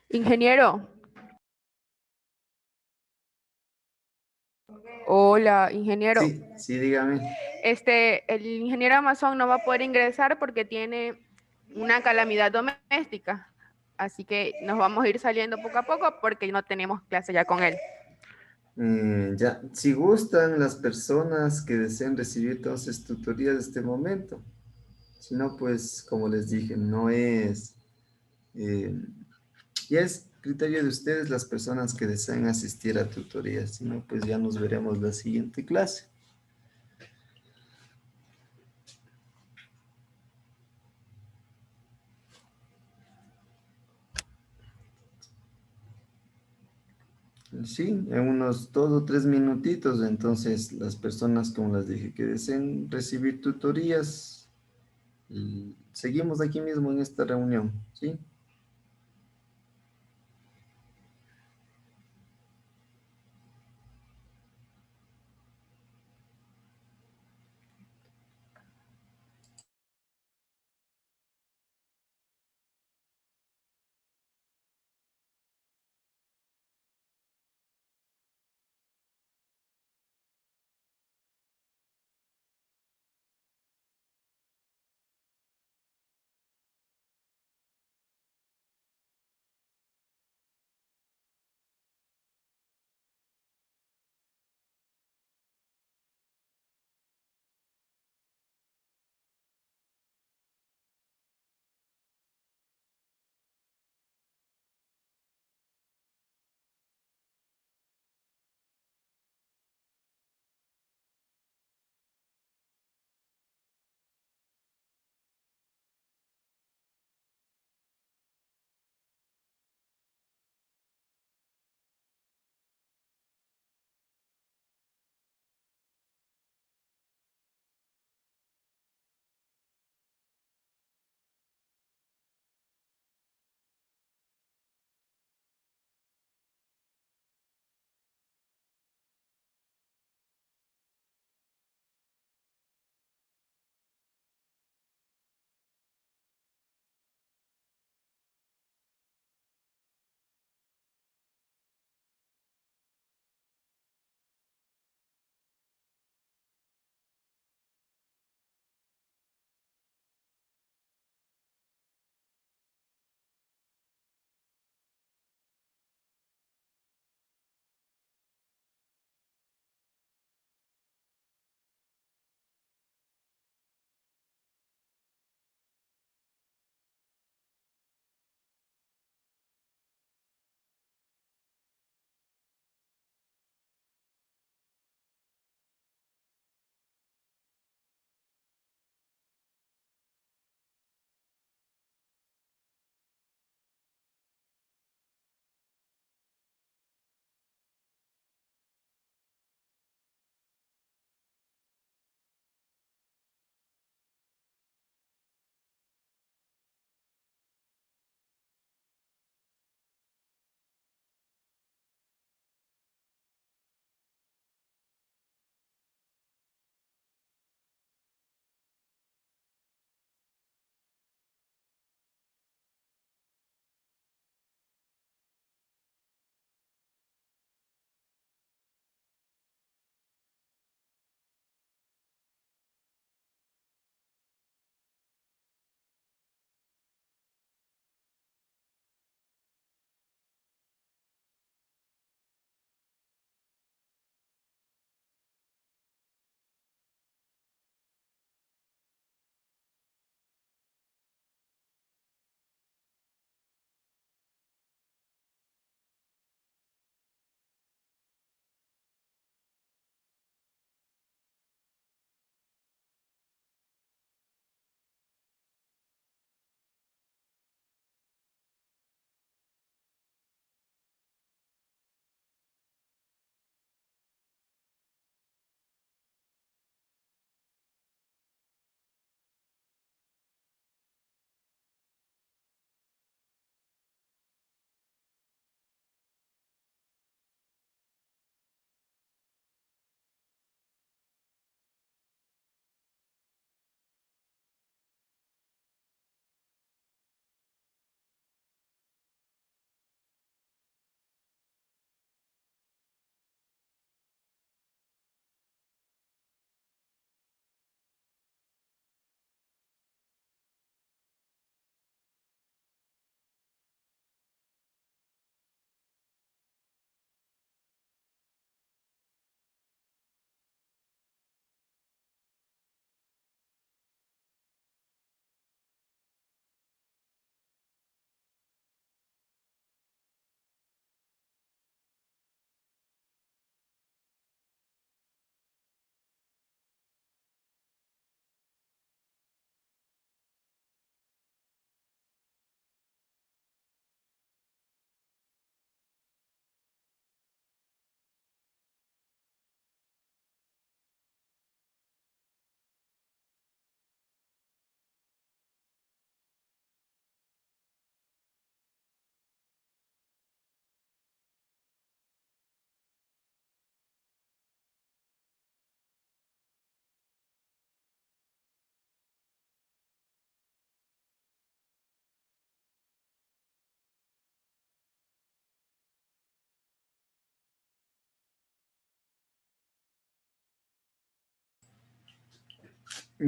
Ingeniero. Hola, ingeniero. Sí, sí, dígame. El ingeniero Amazon no va a poder ingresar porque tiene una calamidad doméstica. Así que nos vamos a ir saliendo poco a poco porque no tenemos clase ya con él. Ya, si gustan las personas que deseen recibir entonces tutoría de este momento. Si no, pues como les dije, no es, eh, ya es criterio de ustedes las personas que deseen asistir a tutoría. Si no, pues ya nos veremos la siguiente clase. Sí, en unos 2 o 3 minutitos, entonces las personas, como les dije, que deseen recibir tutorías, y seguimos aquí mismo en esta reunión, ¿sí?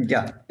Ya,